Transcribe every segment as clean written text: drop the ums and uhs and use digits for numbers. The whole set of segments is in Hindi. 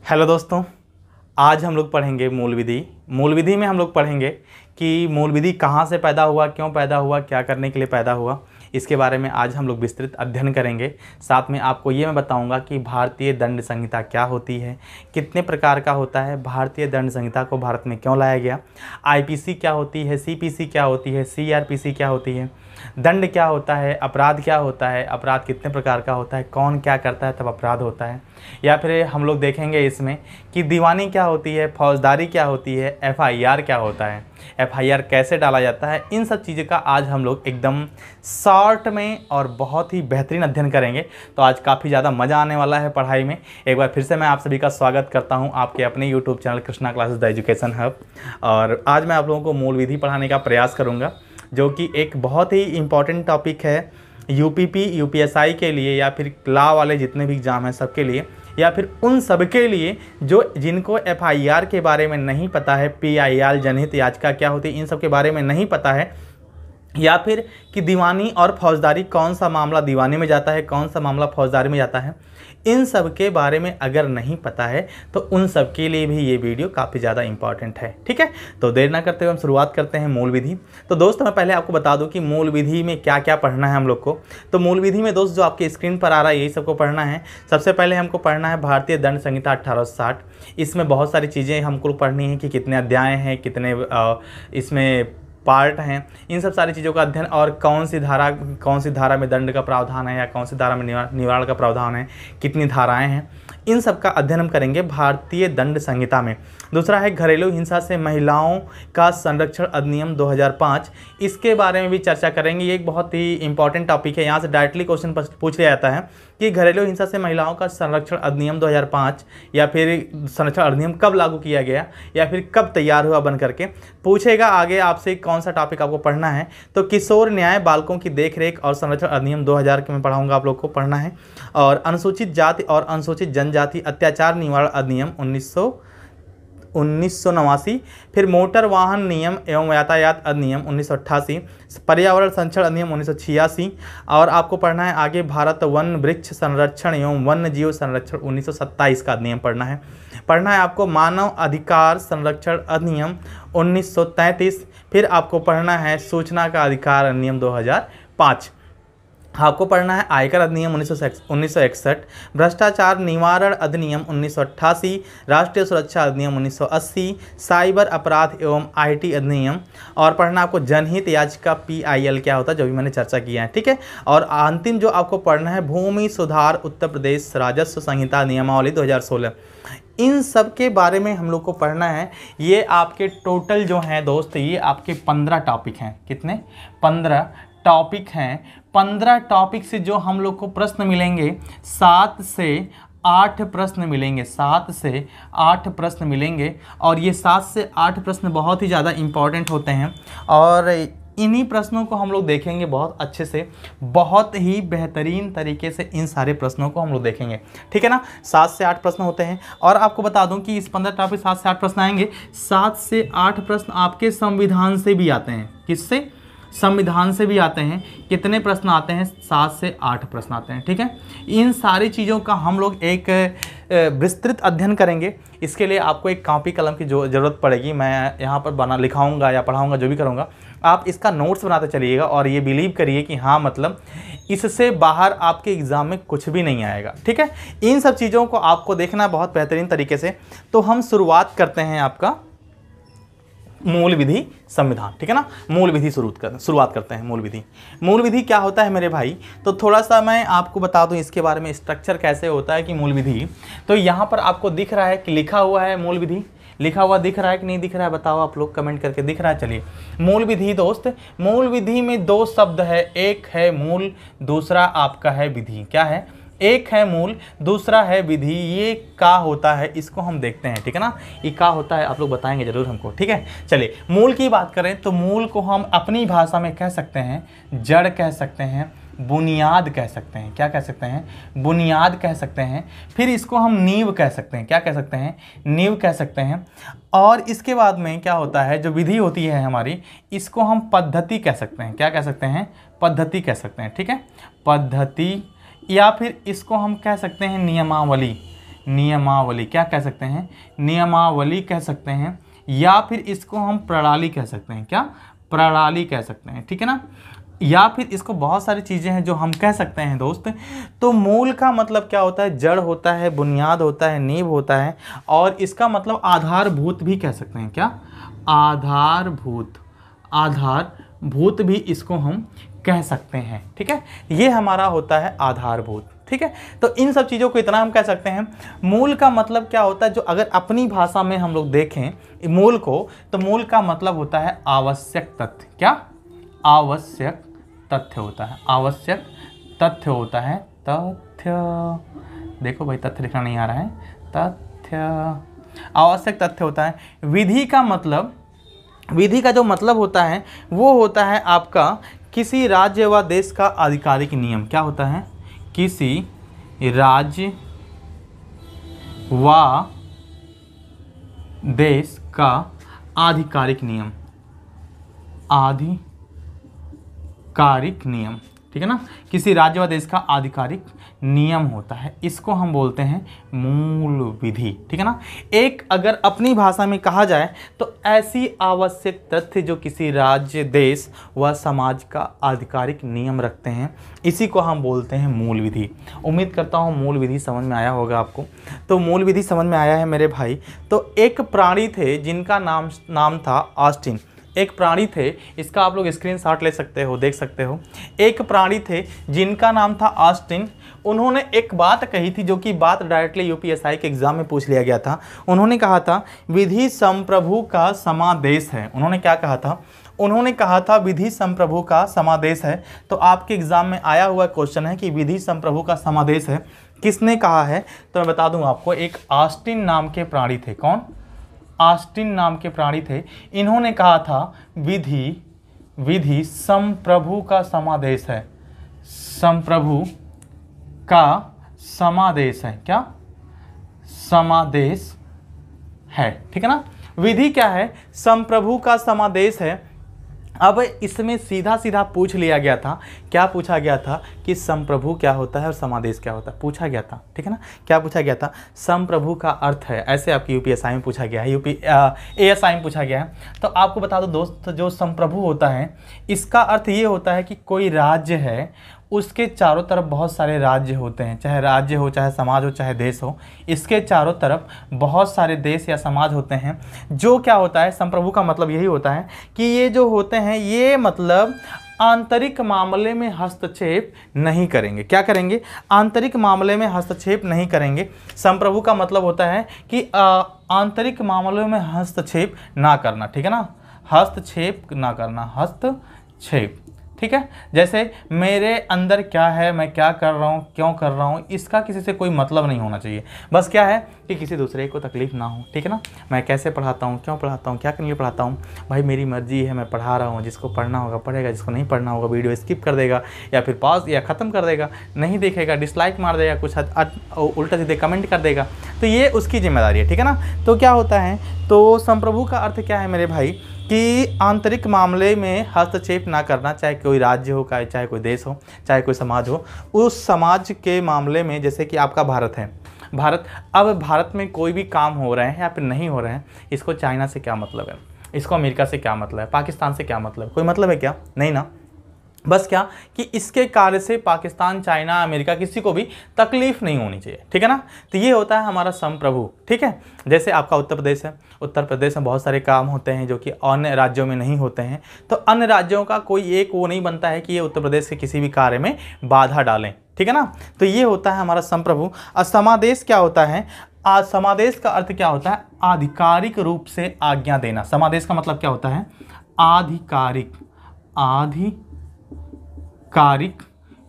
हेलो दोस्तों, आज हम लोग पढ़ेंगे मूल विधि। मूल विधि में हम लोग पढ़ेंगे कि मूल विधि कहाँ से पैदा हुआ, क्यों पैदा हुआ, क्या करने के लिए पैदा हुआ, इसके बारे में आज हम लोग विस्तृत अध्ययन करेंगे। साथ में आपको ये मैं बताऊंगा कि भारतीय दंड संहिता क्या होती है, कितने प्रकार का होता है, भारतीय दंड संहिता को भारत में क्यों लाया गया, आईपीसी क्या होती है, सीपीसी क्या होती है, सीआरपीसी क्या होती है, दंड क्या होता है, अपराध क्या होता है, अपराध कितने प्रकार का होता है, कौन क्या करता है तब अपराध होता है, या फिर हम लोग देखेंगे इसमें कि दीवानी क्या होती है, फौजदारी क्या होती है, एफआईआर क्या होता है, एफआईआर कैसे डाला जाता है। इन सब चीज़ों का आज हम लोग एकदम शॉर्ट में और बहुत ही बेहतरीन अध्ययन करेंगे। तो आज काफ़ी ज़्यादा मज़ा आने वाला है पढ़ाई में। एक बार फिर से मैं आप सभी का स्वागत करता हूं आपके अपने YouTube channel Krishna classes the education hub. और आज मैं आप लोगों को मूल विधि पढ़ाने का प्रयास करूँगा, जो कि एक बहुत ही इम्पॉर्टेंट टॉपिक है यूपीपी यूपीएसआई के लिए, या फिर लॉ वाले जितने भी एग्ज़ाम हैं सबके लिए, या फिर उन सब के लिए जो जिनको एफआईआर के बारे में नहीं पता है, पीआईआर जनहित याचिका क्या होती है इन सब के बारे में नहीं पता है, या फिर कि दीवानी और फौजदारी कौन सा मामला दीवानी में जाता है, कौन सा मामला फौजदारी में जाता है, इन सब के बारे में अगर नहीं पता है तो उन सब के लिए भी ये वीडियो काफ़ी ज़्यादा इंपॉर्टेंट है। ठीक है, तो देर ना करते हुए हम शुरुआत करते हैं मूल विधि। तो दोस्त मैं पहले आपको बता दूं कि मूल विधि में क्या क्या पढ़ना है हम लोग को। तो मूल विधि में दोस्त जो आपके स्क्रीन पर आ रहा है यही सबको पढ़ना है। सबसे पहले हमको पढ़ना है भारतीय दंड संहिता 1860। इसमें बहुत सारी चीज़ें हमको पढ़नी है कि कितने अध्याय हैं, कितने इसमें पार्ट हैं, इन सब सारी चीज़ों का अध्ययन, और कौन सी धारा में दंड का प्रावधान है या कौन सी धारा में निवारण का प्रावधान है, कितनी धाराएं हैं, इन सब का अध्ययन हम करेंगे भारतीय दंड संहिता में। दूसरा है घरेलू हिंसा से महिलाओं का संरक्षण अधिनियम 2005। इसके बारे में भी चर्चा करेंगे। ये एक बहुत ही इंपॉर्टेंट टॉपिक है। यहाँ से डायरेक्टली क्वेश्चन पूछ लिया जाता है कि घरेलू हिंसा से महिलाओं का संरक्षण अधिनियम 2005 या फिर संरक्षण अधिनियम कब लागू किया गया या फिर कब तैयार हुआ बन करके पूछेगा आगे आपसे कौन सा टॉपिक आपको पढ़ना है। तो किशोर न्याय बालकों की देखरेख और संरक्षण अधिनियम 2000 के मैं पढ़ाऊंगा, आप लोग को पढ़ना है। और अनुसूचित जाति और अनुसूचित जनजाति अत्याचार निवारण अधिनियम 1989, फिर मोटर वाहन नियम एवं यातायात अधिनियम 1988, पर्यावरण संरक्षण अधिनियम 1986, और आपको पढ़ना है आगे भारत वन वृक्ष संरक्षण एवं वन्य जीव संरक्षण 1927 का अधिनियम पढ़ना है आपको मानव अधिकार संरक्षण अधिनियम 1933, फिर आपको पढ़ना है सूचना का अधिकार अधिनियम 2005, आपको पढ़ना है आयकर अधिनियम 1961, भ्रष्टाचार निवारण अधिनियम 1988, राष्ट्रीय सुरक्षा अधिनियम 1980, साइबर अपराध एवं आईटी अधिनियम, और पढ़ना आपको जनहित याचिका पीआईएल क्या होता है, जो भी मैंने चर्चा किया है। ठीक है, और अंतिम जो आपको पढ़ना है भूमि सुधार उत्तर प्रदेश राजस्व संहिता नियमावली 2016। इन सब के बारे में हम लोग को पढ़ना है। ये आपके टोटल जो हैं दोस्त, ये आपके 15 टॉपिक हैं। कितने? 15 टॉपिक हैं। 15 टॉपिक से जो हम लोग को प्रश्न मिलेंगे 7 से 8 प्रश्न मिलेंगे, 7 से 8 प्रश्न मिलेंगे। और ये 7 से 8 प्रश्न बहुत ही ज़्यादा इम्पॉर्टेंट होते हैं, और इन्हीं प्रश्नों को हम लोग देखेंगे बहुत अच्छे से, बहुत ही बेहतरीन तरीके से इन सारे प्रश्नों को हम लोग देखेंगे। ठीक है ना, 7 से 8 प्रश्न होते हैं। और आपको बता दूं कि इस 15 टॉपिक 7 से 8 प्रश्न आएंगे। 7 से 8 प्रश्न आपके संविधान से भी आते हैं। किससे? संविधान से भी आते हैं। कितने प्रश्न आते हैं? 7 से 8 प्रश्न आते हैं। ठीक है, इन सारी चीज़ों का हम लोग एक विस्तृत अध्ययन करेंगे। इसके लिए आपको एक कॉपी कलम की जो ज़रूरत पड़ेगी। मैं यहाँ पर लिखाऊंगा या पढ़ाऊंगा, जो भी करूँगा, आप इसका नोट्स बनाते चलिएगा। और ये बिलीव करिए कि हाँ, मतलब इससे बाहर आपके एग्ज़ाम में कुछ भी नहीं आएगा। ठीक है, इन सब चीज़ों को आपको देखना है बहुत बेहतरीन तरीके से। तो हम शुरुआत करते हैं आपका मूल विधि संविधान। ठीक है ना, मूल विधि शुरुआत करते हैं। मूल विधि क्या होता है मेरे भाई? तो थोड़ा सा मैं आपको बता दूं इसके बारे में, स्ट्रक्चर कैसे होता है कि मूल विधि। तो यहाँ पर आपको दिख रहा है कि लिखा हुआ है मूल विधि, लिखा हुआ दिख रहा है कि नहीं दिख रहा है? बताओ आप लोग कमेंट करके। दिख रहा है? चलिए, मूल विधि दोस्त, मूल विधि में 2 शब्द है, एक है मूल, दूसरा आपका है विधि। क्या है? एक है मूल, दूसरा है विधि। ये का होता है इसको हम देखते हैं। ठीक है ना, ये का होता है आप लोग बताएंगे जरूर हमको। ठीक है, चलिए मूल की बात करें तो मूल को हम अपनी भाषा में कह सकते हैं जड़ कह सकते हैं, बुनियाद कह सकते हैं। क्या कह सकते हैं? बुनियाद कह सकते हैं। फिर इसको हम नींव कह सकते हैं। क्या कह सकते हैं? नींव कह सकते हैं। और इसके बाद में क्या होता है, जो विधि होती है हमारी, इसको हम पद्धति कह सकते हैं। क्या कह सकते हैं? पद्धति कह सकते हैं। ठीक है, पद्धति, या फिर इसको हम कह सकते हैं नियमावली। नियमावली, क्या कह सकते हैं, नियमावली कह सकते हैं, या फिर इसको हम प्रणाली कह सकते हैं, क्या, प्रणाली कह सकते हैं, ठीक है ना, या फिर इसको बहुत सारी चीज़ें हैं जो हम कह सकते हैं दोस्त। तो मूल का मतलब क्या होता है, जड़ होता है, बुनियाद होता है, नींव होता है, और इसका मतलब आधारभूत भी कह सकते हैं, क्या, आधारभूत, आधारभूत भी इसको हम कह सकते हैं, ठीक है, ये हमारा होता है आधारभूत, ठीक है। तो इन सब चीज़ों को इतना हम कह सकते हैं। मूल का मतलब क्या होता है, जो अगर अपनी भाषा में हम लोग देखें मूल को, तो मूल का मतलब होता है आवश्यक तथ्य, क्या, आवश्यक तथ्य होता है, आवश्यक तथ्य होता है, तथ्य, देखो भाई तथ्य लिखना नहीं आ रहा है, तथ्य, आवश्यक तथ्य होता है। विधि का मतलब, विधि का जो मतलब होता है वो होता है आपका किसी राज्य व देश का आधिकारिक नियम, क्या होता है, किसी राज्य व देश का आधिकारिक नियम, आधिकारिक नियम, ठीक है ना, किसी राज्य व देश का आधिकारिक नियम होता है, इसको हम बोलते हैं मूल विधि, ठीक है ना। एक अगर अपनी भाषा में कहा जाए तो ऐसी आवश्यक तथ्य जो किसी राज्य, देश व समाज का आधिकारिक नियम रखते हैं, इसी को हम बोलते हैं मूल विधि। उम्मीद करता हूँ मूल विधि समझ में आया होगा आपको। तो मूल विधि समझ में आया है मेरे भाई। तो एक प्राणी थे जिनका नाम था ऑस्टिन, एक प्राणी थे, इसका आप लोग स्क्रीनशॉट ले सकते हो, देख सकते हो। एक प्राणी थे जिनका नाम था ऑस्टिन। उन्होंने एक बात कही थी जो कि बात डायरेक्टली यूपीएसआई के एग्जाम में पूछ लिया गया था। उन्होंने कहा था विधि संप्रभु का समादेश है। उन्होंने क्या कहा था, उन्होंने कहा था विधि संप्रभु का समादेश है। तो आपके एग्जाम में आया हुआ क्वेश्चन है कि विधि संप्रभु का समादेश है, किसने कहा है, तो मैं बता दूं आपको, एक ऑस्टिन नाम के प्राणी थे। कौन, ऑस्टिन नाम के प्राणी थे। इन्होंने कहा था विधि संप्रभु का समादेश है, संप्रभु का समादेश है, क्या, समादेश है, ठीक है ना। विधि क्या है, संप्रभु का समादेश है। अब इसमें सीधा सीधा पूछ लिया गया था, क्या पूछा गया था कि संप्रभु क्या होता है और समादेश क्या होता है, पूछा गया था, ठीक है ना। क्या पूछा गया था, संप्रभु का अर्थ है, ऐसे आपकी यूपीएसआई में पूछा गया है, एएसआई में पूछा गया है। तो आपको बता दो दोस्त, जो संप्रभु होता है इसका अर्थ ये होता है कि कोई राज्य है, उसके चारों तरफ बहुत सारे राज्य होते हैं, चाहे राज्य हो, चाहे समाज हो, चाहे देश हो, इसके चारों तरफ बहुत सारे देश या समाज होते हैं। जो क्या होता है, संप्रभु का मतलब यही होता है कि ये जो होते हैं ये मतलब आंतरिक मामले में हस्तक्षेप नहीं करेंगे। क्या करेंगे, आंतरिक मामले में हस्तक्षेप नहीं करेंगे। संप्रभु का मतलब होता है कि आंतरिक मामलों में हस्तक्षेप ना करना, ठीक है ना, हस्तक्षेप ना करना, हस्तक्षेप, ठीक है। जैसे मेरे अंदर क्या है, मैं क्या कर रहा हूँ, क्यों कर रहा हूँ, इसका किसी से कोई मतलब नहीं होना चाहिए। बस क्या है कि किसी दूसरे को तकलीफ ना हो, ठीक है ना। मैं कैसे पढ़ाता हूँ, क्यों पढ़ाता हूँ, क्या करने के लिए पढ़ाता हूँ, भाई मेरी मर्जी है, मैं पढ़ा रहा हूँ, जिसको पढ़ना होगा पढ़ेगा, जिसको नहीं पढ़ना होगा वीडियो स्किप कर देगा या फिर पॉज या ख़त्म कर देगा, नहीं देखेगा डिसलाइक मार देगा, कुछ उल्टा सीधे कमेंट कर देगा, तो ये उसकी जिम्मेदारी है, ठीक है ना। तो क्या होता है, तो संप्रभु का अर्थ क्या है मेरे भाई कि आंतरिक मामले में हस्तक्षेप ना करना, चाहे कोई राज्य हो, चाहे कोई देश हो, चाहे कोई समाज हो, उस समाज के मामले में, जैसे कि आपका भारत है, अब भारत में कोई भी काम हो रहे हैं या फिर नहीं हो रहे हैं, इसको चाइना से क्या मतलब है, इसको अमेरिका से क्या मतलब है, पाकिस्तान से क्या मतलब है, कोई मतलब है क्या, नहीं ना। बस क्या कि इसके कार्य से पाकिस्तान, चाइना, अमेरिका किसी को भी तकलीफ नहीं होनी चाहिए, ठीक है ना। तो ये होता है हमारा संप्रभु, ठीक है। जैसे आपका उत्तर प्रदेश है, उत्तर प्रदेश में बहुत सारे काम होते हैं जो कि अन्य राज्यों में नहीं होते हैं, तो अन्य राज्यों का कोई एक वो नहीं बनता है कि ये उत्तर प्रदेश के किसी भी कार्य में बाधा डालें, ठीक है ना। तो ये होता है हमारा संप्रभु। और समादेश क्या होता है, समादेश का अर्थ क्या होता है, आधिकारिक रूप से आज्ञा देना। समादेश का मतलब क्या होता है, आधिकारिक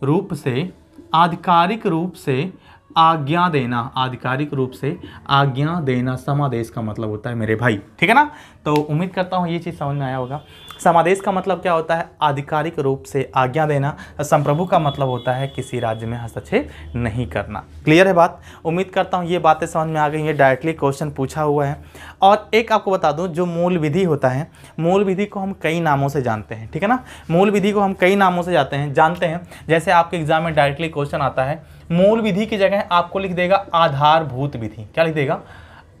रूप से, आधिकारिक रूप से आज्ञा देना, आधिकारिक रूप से आज्ञा देना समादेश का मतलब होता है मेरे भाई, ठीक है ना। तो उम्मीद करता हूँ ये चीज़ समझ में आया होगा। समादेश का मतलब क्या होता है, आधिकारिक रूप से आज्ञा देना। संप्रभु का मतलब होता है किसी राज्य में हस्तक्षेप नहीं करना। क्लियर है बात, उम्मीद करता हूँ ये बातें समझ में आ गई हैं। डायरेक्टली क्वेश्चन पूछा हुआ है। और एक आपको बता दूँ, जो मूल विधि होता है, मूल विधि को हम कई नामों से जानते हैं, ठीक है ना। मूल विधि को हम कई नामों से जानते हैं। जैसे आपके एग्जाम में डायरेक्टली क्वेश्चन आता है मूल विधि की जगह आपको लिख देगा आधारभूत विधि। क्या लिख देगा?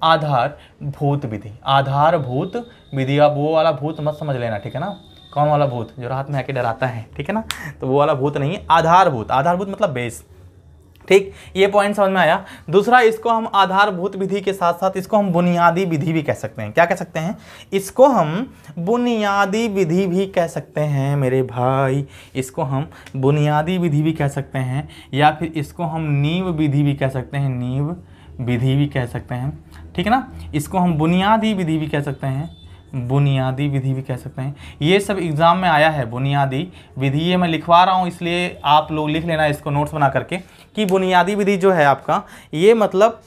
आधारभूत विधि। आधारभूत विधि। आप वो वाला भूत मत समझ लेना, ठीक है ना? कौन वाला भूत जो रात में आके डराता है, ठीक है ना? तो वो वाला भूत नहीं है, आधारभूत। आधारभूत मतलब बेस। ठीक, ये पॉइंट समझ में आया। दूसरा, इसको हम आधारभूत विधि के साथ साथ इसको हम बुनियादी विधि भी कह सकते हैं। क्या कह सकते हैं? इसको हम बुनियादी विधि भी कह सकते हैं मेरे भाई। इसको हम बुनियादी विधि भी कह सकते हैं, या फिर इसको हम नींव विधि भी कह सकते हैं। नींव विधि भी कह सकते हैं, ठीक है ना? इसको हम बुनियादी विधि भी कह सकते हैं। बुनियादी विधि भी कह सकते हैं। ये सब एग्जाम में आया है, बुनियादी विधि। ये मैं लिखवा रहा हूँ, इसलिए आप लोग लिख लेना इसको नोट्स बना करके कि बुनियादी विधि जो है आपका, ये मतलब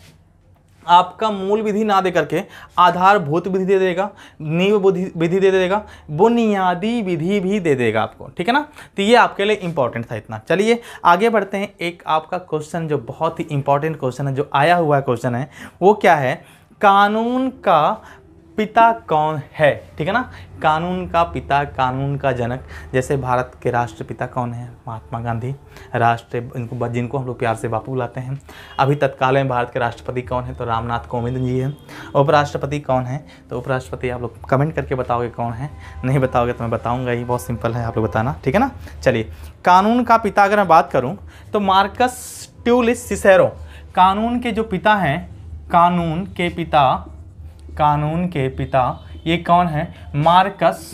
आपका मूल विधि ना दे करके आधारभूत विधि दे देगा, नींव विधि दे देगा, बुनियादी विधि भी दे देगा आपको, ठीक है ना? तो ये आपके लिए इंपॉर्टेंट था इतना। चलिए आगे बढ़ते हैं। एक आपका क्वेश्चन जो बहुत ही इंपॉर्टेंट क्वेश्चन है, जो आया हुआ क्वेश्चन है, वो क्या है? कानून का पिता कौन है? ठीक है ना? कानून का पिता, कानून का जनक। जैसे भारत के राष्ट्रपिता कौन है? महात्मा गांधी। जिनको हम लोग प्यार से बापू बुलाते हैं। अभी तत्काल में भारत के राष्ट्रपति कौन है? तो रामनाथ कोविंद जी हैं। उपराष्ट्रपति कौन है? तो उपराष्ट्रपति आप लोग कमेंट करके बताओगे कौन है। नहीं बताओगे तो मैं बताऊंगा ही, बहुत सिंपल है, आप लोग बताना, ठीक है ना? चलिए, कानून का पिता अगर मैं बात करूँ तो मार्कस ट्यूलिस सिसेरो कानून के जो पिता हैं, कानून के पिता ये कौन है? मार्कस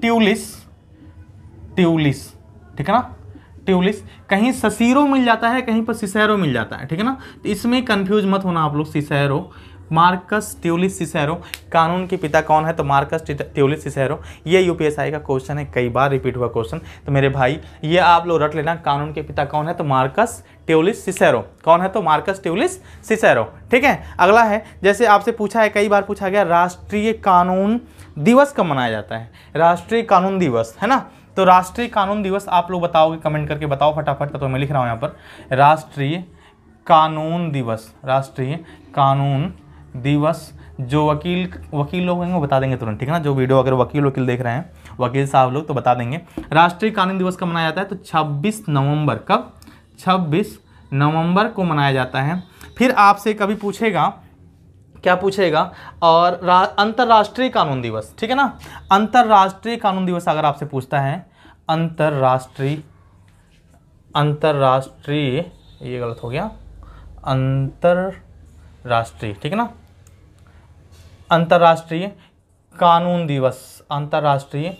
ट्यूलिस, ठीक है ना? ट्यूलिस। कहीं सिसेरो मिल जाता है, कहीं पर सिसेरो मिल जाता है, ठीक है ना? तो इसमें कंफ्यूज मत होना आप लोग। Cicero, Marcus Tullius Cicero. कानून के पिता कौन है? तो मार्कस ट्यूलिस सिसेरो। ये यूपीएससी का क्वेश्चन है, कई बार रिपीट हुआ क्वेश्चन। तो मेरे भाई ये आप लोग रट लेना, कानून के पिता कौन है? तो मार्कस ट्यूलिस सिसेरो। कौन है? तो मार्कस ट्यूलिस सिसेरो, ठीक है? अगला है, जैसे आपसे पूछा है, कई बार पूछा गया, राष्ट्रीय कानून दिवस कब मनाया जाता है? राष्ट्रीय कानून दिवस, है ना? तो राष्ट्रीय कानून दिवस आप लोग बताओगे, कमेंट करके बताओ फटाफट। तो मैं लिख रहा हूँ यहाँ पर राष्ट्रीय कानून दिवस। राष्ट्रीय कानून दिवस। जो वकील लोग होंगे वो बता देंगे तुरंत, ठीक है ना? जो वीडियो अगर वकील देख रहे हैं, वकील साहब लोग, तो बता देंगे। राष्ट्रीय कानून दिवस कब मनाया जाता है? तो 26 नवंबर। कब? 26 नवंबर को मनाया जाता है। फिर आपसे कभी पूछेगा, क्या पूछेगा? और अंतर्राष्ट्रीय कानून दिवस, ठीक है ना? अंतर्राष्ट्रीय कानून दिवस अगर आपसे पूछता है, अंतर्राष्ट्रीय, ये गलत हो गया, अंतर्राष्ट्रीय, ठीक है ना? अंतर्राष्ट्रीय कानून दिवस। अंतर्राष्ट्रीय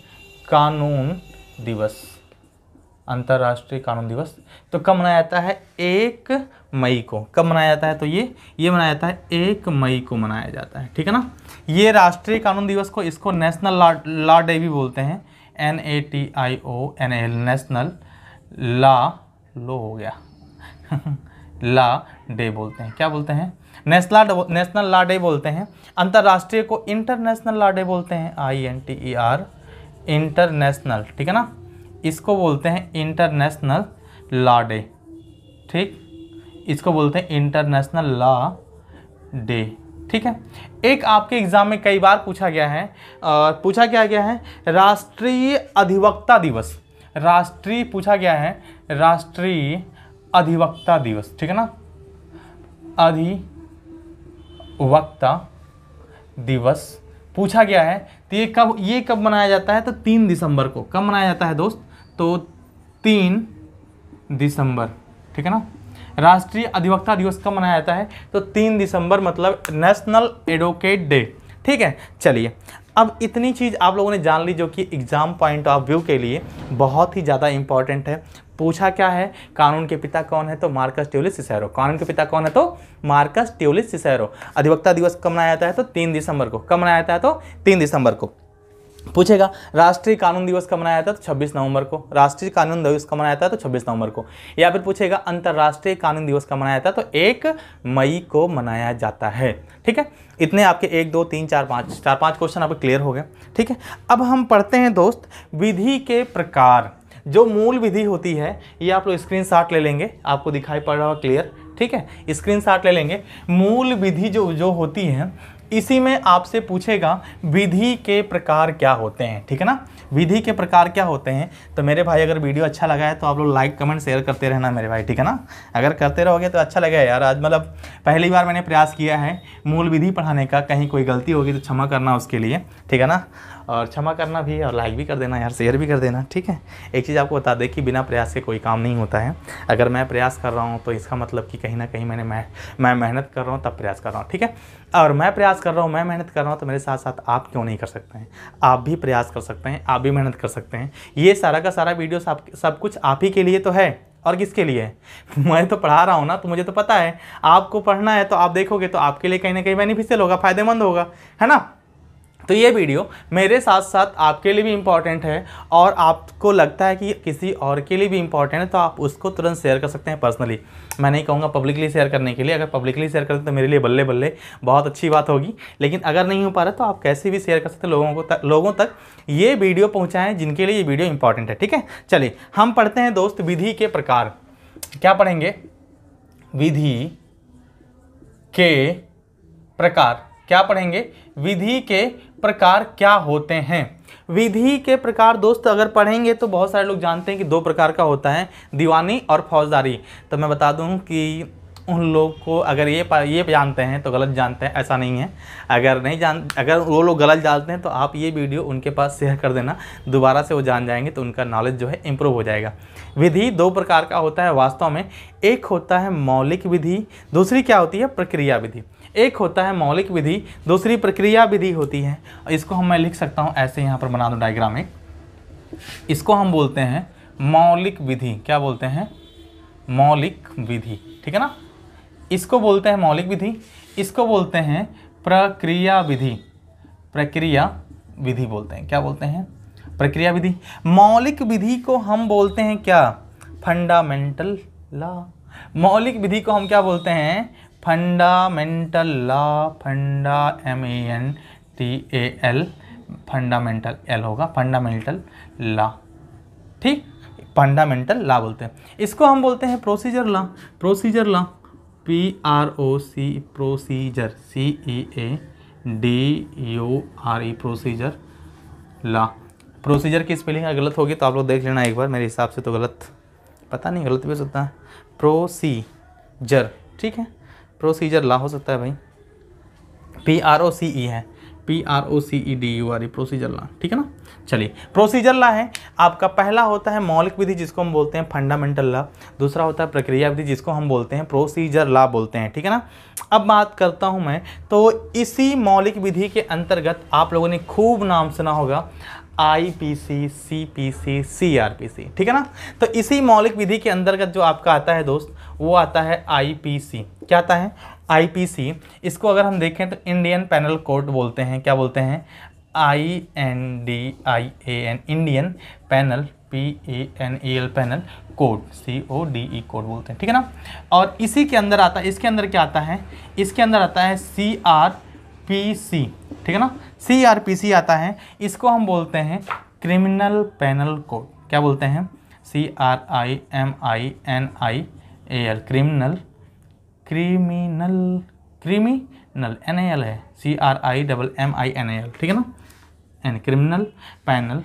कानून दिवस। अंतर्राष्ट्रीय कानून दिवस तो कब मनाया जाता है? 1 मई को। कब मनाया जाता है? तो ये मनाया जाता है 1 मई को मनाया जाता है, ठीक है ना? ये राष्ट्रीय कानून दिवस को, इसको नेशनल लॉ डे भी बोलते हैं। NATIONAL, नेशनल लो हो गया लॉ डे बोलते हैं। क्या बोलते हैं? नेशनल लॉ डे बोलते हैं। अंतर्राष्ट्रीय को इंटरनेशनल लॉ डे बोलते हैं। INTER, इंटरनेशनल, ठीक है ना? इसको बोलते हैं इंटरनेशनल लॉ डे, ठीक? इसको बोलते हैं इंटरनेशनल लॉ डे, ठीक है? एक आपके एग्जाम में कई बार पूछा गया है, पूछा क्या गया है? राष्ट्रीय अधिवक्ता दिवस। पूछा गया है राष्ट्रीय अधिवक्ता दिवस, ठीक है ना? अधिवक्ता दिवस पूछा गया है। तो ये कब मनाया जाता है? तो 3 दिसंबर को। कब मनाया जाता है दोस्त? तो 3 दिसंबर, ठीक है ना? राष्ट्रीय अधिवक्ता दिवस कब मनाया जाता है? तो 3 दिसंबर, मतलब नेशनल एडवोकेट डे, ठीक है? चलिए, अब इतनी चीज़ आप लोगों ने जान ली जो कि एग्जाम पॉइंट ऑफ व्यू के लिए बहुत ही ज़्यादा इंपॉर्टेंट है। पूछा क्या है? कानून के पिता कौन है? तो मार्कस ट्यूलिस सिसेरो। कानून के पिता कौन है? तो मार्कस ट्यूलिस सिसेरो। अधिवक्ता दिवस कब मनाया जाता है? तो 3 दिसंबर को। कब मनाया जाता है? तो 3 दिसंबर को। पूछेगा राष्ट्रीय कानून दिवस कब मनाया जाता है? तो 26 नवंबर को। राष्ट्रीय कानून दिवस कब मनाया जाता है? तो 26 नवंबर को। या फिर पूछेगा अंतर्राष्ट्रीय कानून दिवस कब मनाया जाता है? तो 1 मई को मनाया जाता है, ठीक है? इतने आपके 1 2 3 4 5 क्वेश्चन आपके क्लियर हो गए, ठीक है? अब हम पढ़ते हैं दोस्त विधि के प्रकार। जो मूल विधि होती है, ये आप लोग स्क्रीनशॉट ले लेंगे, आपको दिखाई पड़ रहा होगा क्लियर, ठीक है? स्क्रीनशॉट ले लेंगे। मूल विधि जो होती है, इसी में आपसे पूछेगा विधि के प्रकार क्या होते हैं, ठीक है ना, विधि के प्रकार क्या होते हैं। तो मेरे भाई अगर वीडियो अच्छा लगा है तो आप लोग लाइक कमेंट शेयर करते रहना मेरे भाई, ठीक है ना। अगर करते रहोगे तो अच्छा लगेगा यार। आज मतलब पहली बार मैंने प्रयास किया है मूल विधि पढ़ाने का, कहीं कोई गलती होगी तो क्षमा करना उसके लिए, ठीक है ना। और क्षमा करना भी और लाइक भी कर देना यार, शेयर भी कर देना, ठीक है। एक चीज़ आपको बता दें कि बिना प्रयास के कोई काम नहीं होता है। अगर मैं प्रयास कर रहा हूँ तो इसका मतलब कि कहीं ना कहीं मैं मेहनत कर रहा हूँ तब प्रयास कर रहा हूँ, ठीक है। और मैं प्रयास कर रहा हूँ, मैं मेहनत कर रहा हूँ, तो मेरे साथ साथ आप क्यों नहीं कर सकते हैं। आप भी प्रयास कर सकते हैं, आप भी मेहनत कर सकते हैं। ये सारा का सारा वीडियो सब कुछ आप ही के लिए तो है, और किसके लिए है। मैं तो पढ़ा रहा हूँ ना, तो मुझे तो पता है आपको पढ़ना है, तो आप देखोगे तो आपके लिए कहीं ना कहीं बेनिफिशियल होगा, फायदेमंद होगा, है ना। तो ये वीडियो मेरे साथ साथ आपके लिए भी इम्पॉर्टेंट है, और आपको लगता है कि किसी और के लिए भी इम्पॉर्टेंट है तो आप उसको तुरंत शेयर कर सकते हैं पर्सनली। मैं नहीं कहूँगा पब्लिकली शेयर करने के लिए, अगर पब्लिकली शेयर करते तो मेरे लिए बल्ले बल्ले बहुत अच्छी बात होगी, लेकिन अगर नहीं हो पा रहा तो आप कैसे भी शेयर कर सकते हैं लोगों तक ये वीडियो पहुँचाएँ जिनके लिए ये वीडियो इंपॉर्टेंट है, ठीक है। चलिए हम पढ़ते हैं दोस्त विधि के प्रकार। क्या पढ़ेंगे, विधि के प्रकार। क्या पढ़ेंगे, विधि के प्रकार क्या होते हैं। विधि के प्रकार दोस्त अगर पढ़ेंगे तो बहुत सारे लोग जानते हैं कि दो प्रकार का होता है, दीवानी और फौजदारी। तो मैं बता दूं कि उन लोग को अगर ये जानते हैं तो गलत जानते हैं, ऐसा नहीं है। अगर वो लोग गलत जानते हैं तो आप ये वीडियो उनके पास शेयर कर देना, दोबारा से वो जान जाएंगे तो उनका नॉलेज जो है इम्प्रूव हो जाएगा। विधि दो प्रकार का होता है वास्तव में, एक होता है मौलिक विधि, दूसरी क्या होती है, प्रक्रिया विधि। एक होता है मौलिक विधि, दूसरी प्रक्रिया विधि होती है। इसको मैं लिख सकता हूँ ऐसे, यहाँ पर बना दूँ डायग्राम एक। इसको हम बोलते हैं मौलिक विधि। क्या बोलते हैं, मौलिक विधि, ठीक है ना। इसको बोलते हैं मौलिक विधि, इसको बोलते हैं प्रक्रिया विधि। प्रक्रिया विधि बोलते हैं, क्या बोलते हैं, प्रक्रिया विधि। मौलिक विधि को हम बोलते हैं क्या, फंडामेंटल लॉ। मौलिक विधि को हम क्या बोलते हैं, फंडामेंटल लॉ। फंडा MENTAL, फंडामेंटल L होगा, फंडामेंटल लॉ, ठीक, फंडामेंटल लॉ बोलते हैं। इसको हम बोलते हैं procedure law. Procedure law PROC, procedure CEADURE, procedure law. Procedure की स्पेलिंग अगर गलत होगी तो आप लोग देख लेना एक बार, मेरे हिसाब से तो गलत, पता नहीं गलत भी हो सकता है। प्रोसीजर, ठीक है, प्रोसीजर लॉ हो सकता है भाई। PROCE है, PROCEDURE, प्रोसीजर लॉ, ठीक है ना। चलिए प्रोसीजर लॉ है आपका। पहला होता है मौलिक विधि जिसको हम बोलते हैं फंडामेंटल लॉ, दूसरा होता है प्रक्रिया विधि जिसको हम बोलते हैं प्रोसीजर लॉ बोलते हैं, ठीक है ना। अब बात करता हूं मैं, तो इसी मौलिक विधि के अंतर्गत आप लोगों ने खूब नाम सुना होगा IPC, CPC, CRPC, ठीक है ना। तो इसी मौलिक विधि के अंतर्गत जो आपका आता है दोस्त, वो आता है IPC। क्या आता है, IPC। इसको अगर हम देखें तो इंडियन पैनल कोड बोलते हैं। क्या बोलते हैं, INDIAN, Indian panel, PANEL, panel code, CODE code बोलते हैं, ठीक है ना। और इसी के अंदर आता है, इसके अंदर क्या आता है, इसके अंदर आता है CRPC, ठीक है ना। CRPC आता है, इसको हम बोलते हैं क्रिमिनल पैनल कोड। क्या बोलते हैं, CRIMINAL, क्रिमिनल, NAL है, CRIMMINAL, ठीक है ना, criminal panel,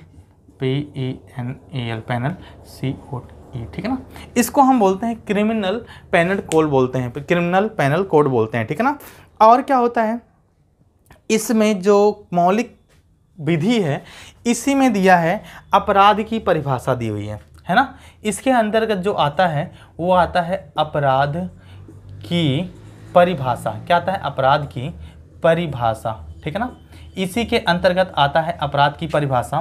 PENAL, panel CODE, ठीक है ना। इसको हम बोलते हैं क्रिमिनल पैनल कोड बोलते हैं, क्रिमिनल पैनल कोड बोलते हैं, ठीक है ना। और क्या होता है, इसमें जो मौलिक विधि है इसी में दिया है अपराध की परिभाषा दी हुई है ना। इसके अंतर्गत जो आता है वो आता है अपराध की परिभाषा। क्या आता है, अपराध की परिभाषा, ठीक है ना। इसी के अंतर्गत आता है अपराध की परिभाषा,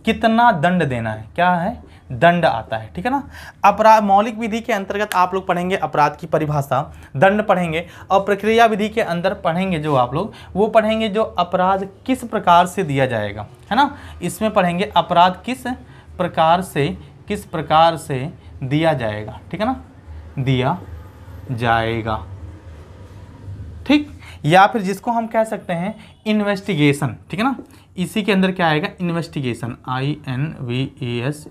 कितना दंड देना है, क्या है, दंड आता है, ठीक है ना। अपराध मौलिक विधि के अंतर्गत आप लोग पढ़ेंगे अपराध की परिभाषा, दंड पढ़ेंगे, और प्रक्रिया विधि के अंदर पढ़ेंगे जो आप लोग, वो पढ़ेंगे जो अपराध किस प्रकार से दिया जाएगा, है ना। इसमें पढ़ेंगे अपराध किस प्रकार से दिया जाएगा, ठीक है ना, दिया जाएगा, ठीक। या फिर जिसको हम कह सकते हैं इन्वेस्टिगेशन, ठीक है ना। इसी के अंदर क्या आएगा, इन्वेस्टिगेशन, INVES,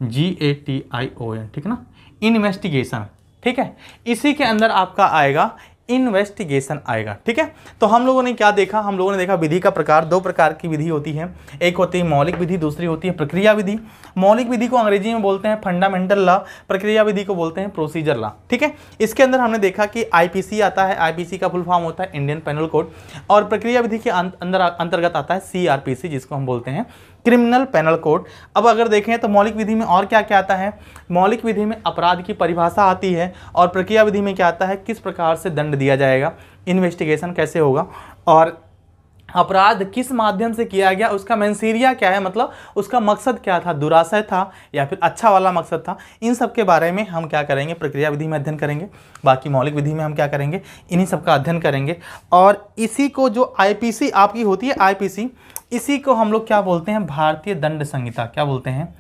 GATION, ठीक है ना, इन्वेस्टिगेशन, ठीक है। इसी के अंदर आपका आएगा इन्वेस्टिगेशन आएगा। ठीक है, तो हम लोगों ने क्या देखा, हम लोगों ने देखा विधि का प्रकार, दो प्रकार की विधि होती है, एक होती है मौलिक विधि, दूसरी होती है प्रक्रिया विधि। मौलिक विधि को अंग्रेजी में बोलते हैं फंडामेंटल लॉ, प्रक्रिया विधि को बोलते हैं प्रोसीजर लॉ। ठीक है, इसके अंदर हमने देखा कि आईपीसी आता है, आईपीसी का फुल फॉर्म होता है इंडियन पेनल कोड, और प्रक्रिया विधि के अंदर अंतर्गत आता है सीआरपीसी, जिसको हम बोलते हैं क्रिमिनल पेनल कोड। अब अगर देखें तो मौलिक विधि में और क्या क्या आता है, मौलिक विधि में अपराध की परिभाषा आती है, और प्रक्रिया विधि में क्या आता है, किस प्रकार से दंड दिया जाएगा, इन्वेस्टिगेशन कैसे होगा, और अपराध किस माध्यम से किया गया, उसका मेंसीरिया क्या है, मतलब उसका मकसद क्या था, दुराशय था या फिर अच्छा वाला मकसद था। इन सब के बारे में हम क्या करेंगे, प्रक्रिया विधि में अध्ययन करेंगे। बाकी मौलिक विधि में हम क्या करेंगे, इन्हीं सब का अध्ययन करेंगे। और इसी को जो आईपीसी आपकी होती है, आईपीसी, इसी को हम लोग क्या बोलते हैं, भारतीय दंड संहिता। क्या बोलते हैं,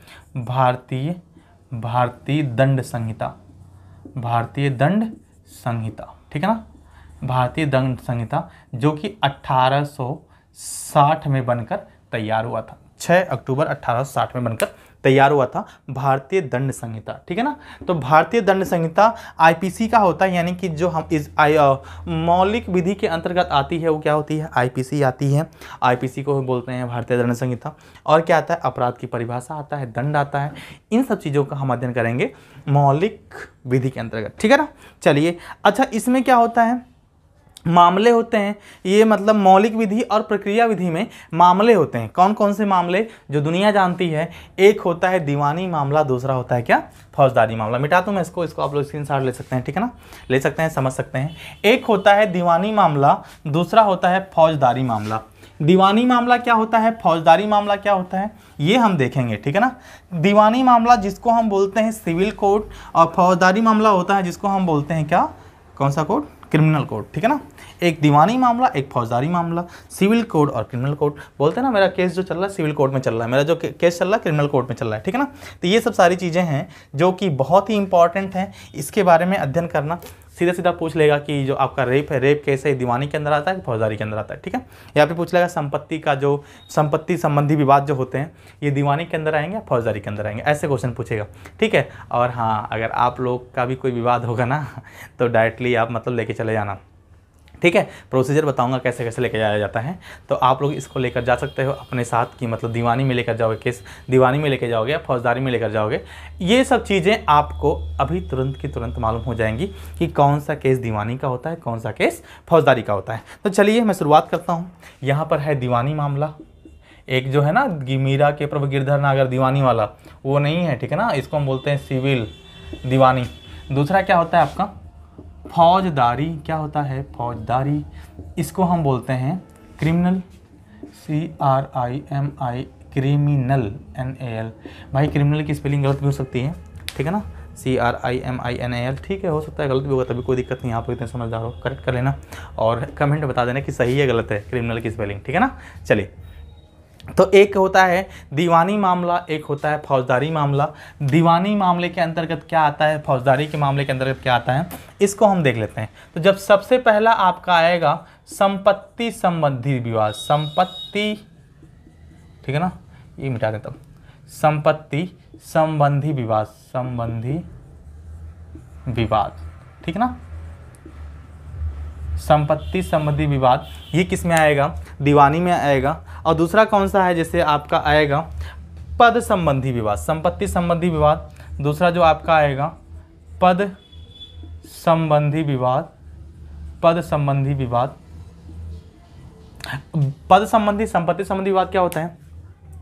भारतीय दंड संहिता, भारतीय दंड संहिता। ठीक है ना, भारतीय दंड संहिता, जो कि 1860 में बनकर तैयार हुआ था, 6 अक्टूबर 1860 में बनकर तैयार हुआ था भारतीय दंड संहिता। ठीक है ना, तो भारतीय दंड संहिता आईपीसी का होता है, यानी कि जो हम इस मौलिक विधि के अंतर्गत आती है वो क्या होती है, आईपीसी आती है। आईपीसी को बोलते हैं भारतीय दंड संहिता। और क्या आता है, अपराध की परिभाषा आता है, दंड आता है, इन सब चीज़ों का हम अध्ययन करेंगे मौलिक विधि के अंतर्गत। ठीक है ना, चलिए, अच्छा इसमें क्या होता है, मामले होते हैं, ये मतलब मौलिक विधि और प्रक्रिया विधि में मामले होते हैं। कौन कौन से मामले, जो दुनिया जानती है, एक होता है दीवानी मामला, दूसरा होता है क्या, फौजदारी मामला। मिटा दूं मैं इसको आप लोग स्क्रीनशॉट ले सकते हैं। ठीक है ना, ले सकते हैं, समझ सकते हैं। एक होता है दीवानी मामला, दूसरा होता है फौजदारी मामला। दीवानी मामला क्या होता है, फौजदारी मामला क्या होता है, ये हम देखेंगे। ठीक है ना, दीवानी मामला जिसको हम बोलते हैं सिविल कोड, और फौजदारी मामला होता है जिसको हम बोलते हैं क्या, कौन सा कोड, क्रिमिनल कोड। ठीक है ना, एक दीवानी मामला, एक फौजदारी मामला, सिविल कोड और क्रिमिनल कोड। बोलते हैं ना, मेरा केस जो चल रहा है सिविल कोड में चल रहा है, मेरा जो केस चल रहा है क्रिमिनल कोड में चल रहा है। ठीक है ना, तो ये सब सारी चीज़ें हैं जो कि बहुत ही इंपॉर्टेंट हैं, इसके बारे में अध्ययन करना। सीधा सीधा पूछ लेगा कि जो आपका रेप है, रेप केस है, दीवानी के अंदर आता है, फौजदारी के अंदर आता है। ठीक है, या फिर पूछ लेगा संपत्ति का, जो संपत्ति संबंधी विवाद जो होते हैं, ये दीवानी के अंदर आएंगे या फौजदारी के अंदर आएंगे, ऐसे क्वेश्चन पूछेगा। ठीक है, और हाँ, अगर आप लोग का भी कोई विवाद होगा ना, तो डायरेक्टली आप मतलब लेके चले जाना। ठीक है, प्रोसीजर बताऊंगा कैसे कैसे लेके जाया जाता है, तो आप लोग इसको लेकर जा सकते हो अपने साथ, कि मतलब दीवानी में लेकर जाओगे केस, दीवानी में लेकर जाओगे या फौजदारी में लेकर जाओगे। ये सब चीज़ें आपको अभी तुरंत की तुरंत मालूम हो जाएंगी कि कौन सा केस दीवानी का होता है, कौन सा केस फौजदारी का होता है। तो चलिए मैं शुरुआत करता हूँ। यहाँ पर है दीवानी मामला, एक जो है ना मीरा के प्रभु गिरधर नागर दीवानी वाला, वो नहीं है। ठीक है ना, इसको हम बोलते हैं सिविल दीवानी। दूसरा क्या होता है आपका, फौजदारी। क्या होता है, फौजदारी, इसको हम बोलते हैं क्रिमिनल, CRIMI, क्रिमिनल, NAL। भाई क्रिमिनल की स्पेलिंग गलत भी हो सकती है। ठीक है ना, CRIMINAL, ठीक है, हो सकता है गलत भी होगा, तभी कोई दिक्कत नहीं, आप इतने समझदार हो, करेक्ट कर लेना और कमेंट बता देना कि सही है गलत है क्रिमिनल की स्पेलिंग। ठीक है ना, चलिए, तो एक होता है दीवानी मामला, एक होता है फौजदारी मामला। दीवानी मामले के अंतर्गत क्या आता है, फौजदारी के मामले के अंतर्गत क्या आता है, इसको हम देख लेते हैं। तो जब सबसे पहला आपका आएगा संपत्ति संबंधी विवाद, संपत्ति, ठीक है ना, ये मिटा देता हूँ, संपत्ति संबंधी विवाद, संबंधी विवाद। ठीक है ना, संपत्ति संबंधी विवाद, ये किस में आएगा, दीवानी में आएगा। और दूसरा कौन सा है, जैसे आपका आएगा पद संबंधी विवाद, संपत्ति संबंधी विवाद। दूसरा जो आपका आएगा पद संबंधी विवाद, पद संबंधी विवाद। पद संबंधी संपत्ति संबंधी विवाद क्या होता है,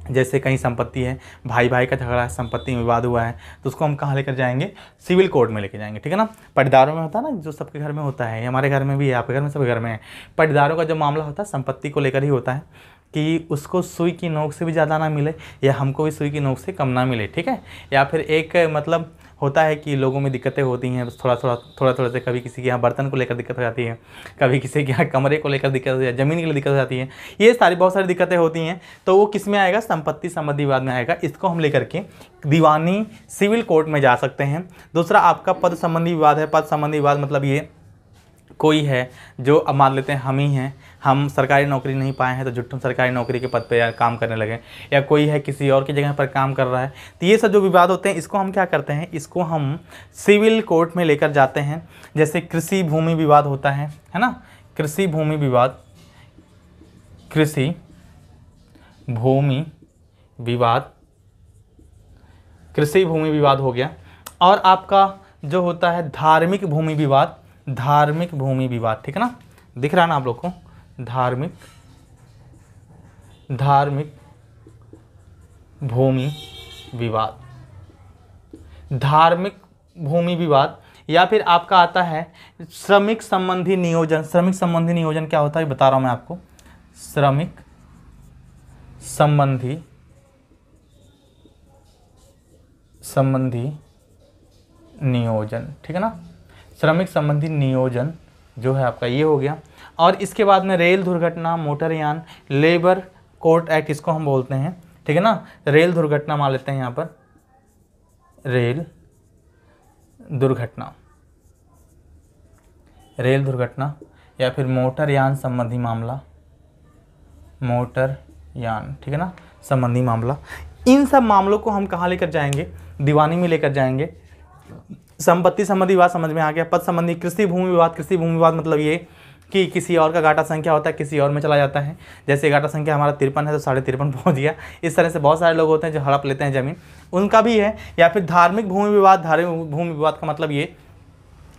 जैसे कहीं संपत्ति है, भाई भाई का झगड़ा है, संपत्ति में विवाद हुआ है, तो उसको हम कहाँ लेकर जाएंगे, सिविल कोर्ट में लेके जाएंगे। ठीक है ना, पटदारों में होता है ना, जो सबके घर में होता है, हमारे घर में भी है, आपके घर में, सबके घर में है। पटदारों का जो मामला होता है संपत्ति को लेकर ही होता है, कि उसको सुई की नोक से भी ज़्यादा ना मिले, या हमको भी सुई की नोक से कम ना मिले। ठीक है, या फिर एक मतलब होता है कि लोगों में दिक्कतें होती हैं, थोड़ा थोड़ा से, कभी किसी के यहाँ बर्तन को लेकर दिक्कत हो जाती है, कभी किसी के यहाँ कमरे को लेकर दिक्कत हो जाती है, ज़मीन के लिए दिक्कत हो जाती है, ये सारी बहुत सारी दिक्कतें होती हैं। तो वो किस में आएगा, संपत्ति संबंधी विवाद में आएगा। इसको हम लेकर के दीवानी सिविल कोर्ट में जा सकते हैं। दूसरा आपका पद संबंधी विवाद है। पद संबंधी विवाद मतलब ये कोई है जो अब मान लेते हैं हम ही हैं, हम सरकारी नौकरी नहीं पाए हैं तो जुट्टू सरकारी नौकरी के पद पे या काम करने लगे, या कोई है किसी और की जगह पर काम कर रहा है, तो ये सब जो विवाद होते हैं इसको हम क्या करते हैं, इसको हम सिविल कोर्ट में लेकर जाते हैं। जैसे कृषि भूमि विवाद होता है ना, कृषि भूमि विवाद, कृषि भूमि विवाद, कृषि भूमि विवाद हो गया। और आपका जो होता है धार्मिक भूमि विवाद, धार्मिक भूमि विवाद, ठीक है ना, दिख रहा है ना आप लोग को, धार्मिक भूमि विवाद, धार्मिक भूमि विवाद। या फिर आपका आता है श्रमिक संबंधी नियोजन। श्रमिक संबंधी नियोजन क्या होता है बता रहा हूं मैं आपको, श्रमिक संबंधी नियोजन, ठीक है ना, श्रमिक संबंधी नियोजन जो है आपका ये हो गया। और इसके बाद में रेल दुर्घटना, मोटरयान, लेबर कोर्ट एक्ट इसको हम बोलते हैं, ठीक है ना। रेल दुर्घटना मान लेते हैं यहाँ पर, रेल दुर्घटना, रेल दुर्घटना, या फिर मोटरयान संबंधी मामला, मोटरयान, ठीक है ना, संबंधी मामला। इन सब मामलों को हम कहाँ लेकर जाएंगे, दीवानी में लेकर जाएंगे। संपत्ति संबंधी विवाद समझ में आ गया। पद संबंधी, कृषि भूमि विवाद, कृषि भूमि विवाद मतलब ये कि किसी और का घाटा संख्या होता है, किसी और में चला जाता है। जैसे घाटा संख्या हमारा 53 है तो 53.5 पहुँच गया। इस तरह से बहुत सारे लोग होते हैं जो हड़प लेते हैं ज़मीन, उनका भी है। या फिर धार्मिक भूमि विवाद, धार्मिक भूमि विवाद का मतलब ये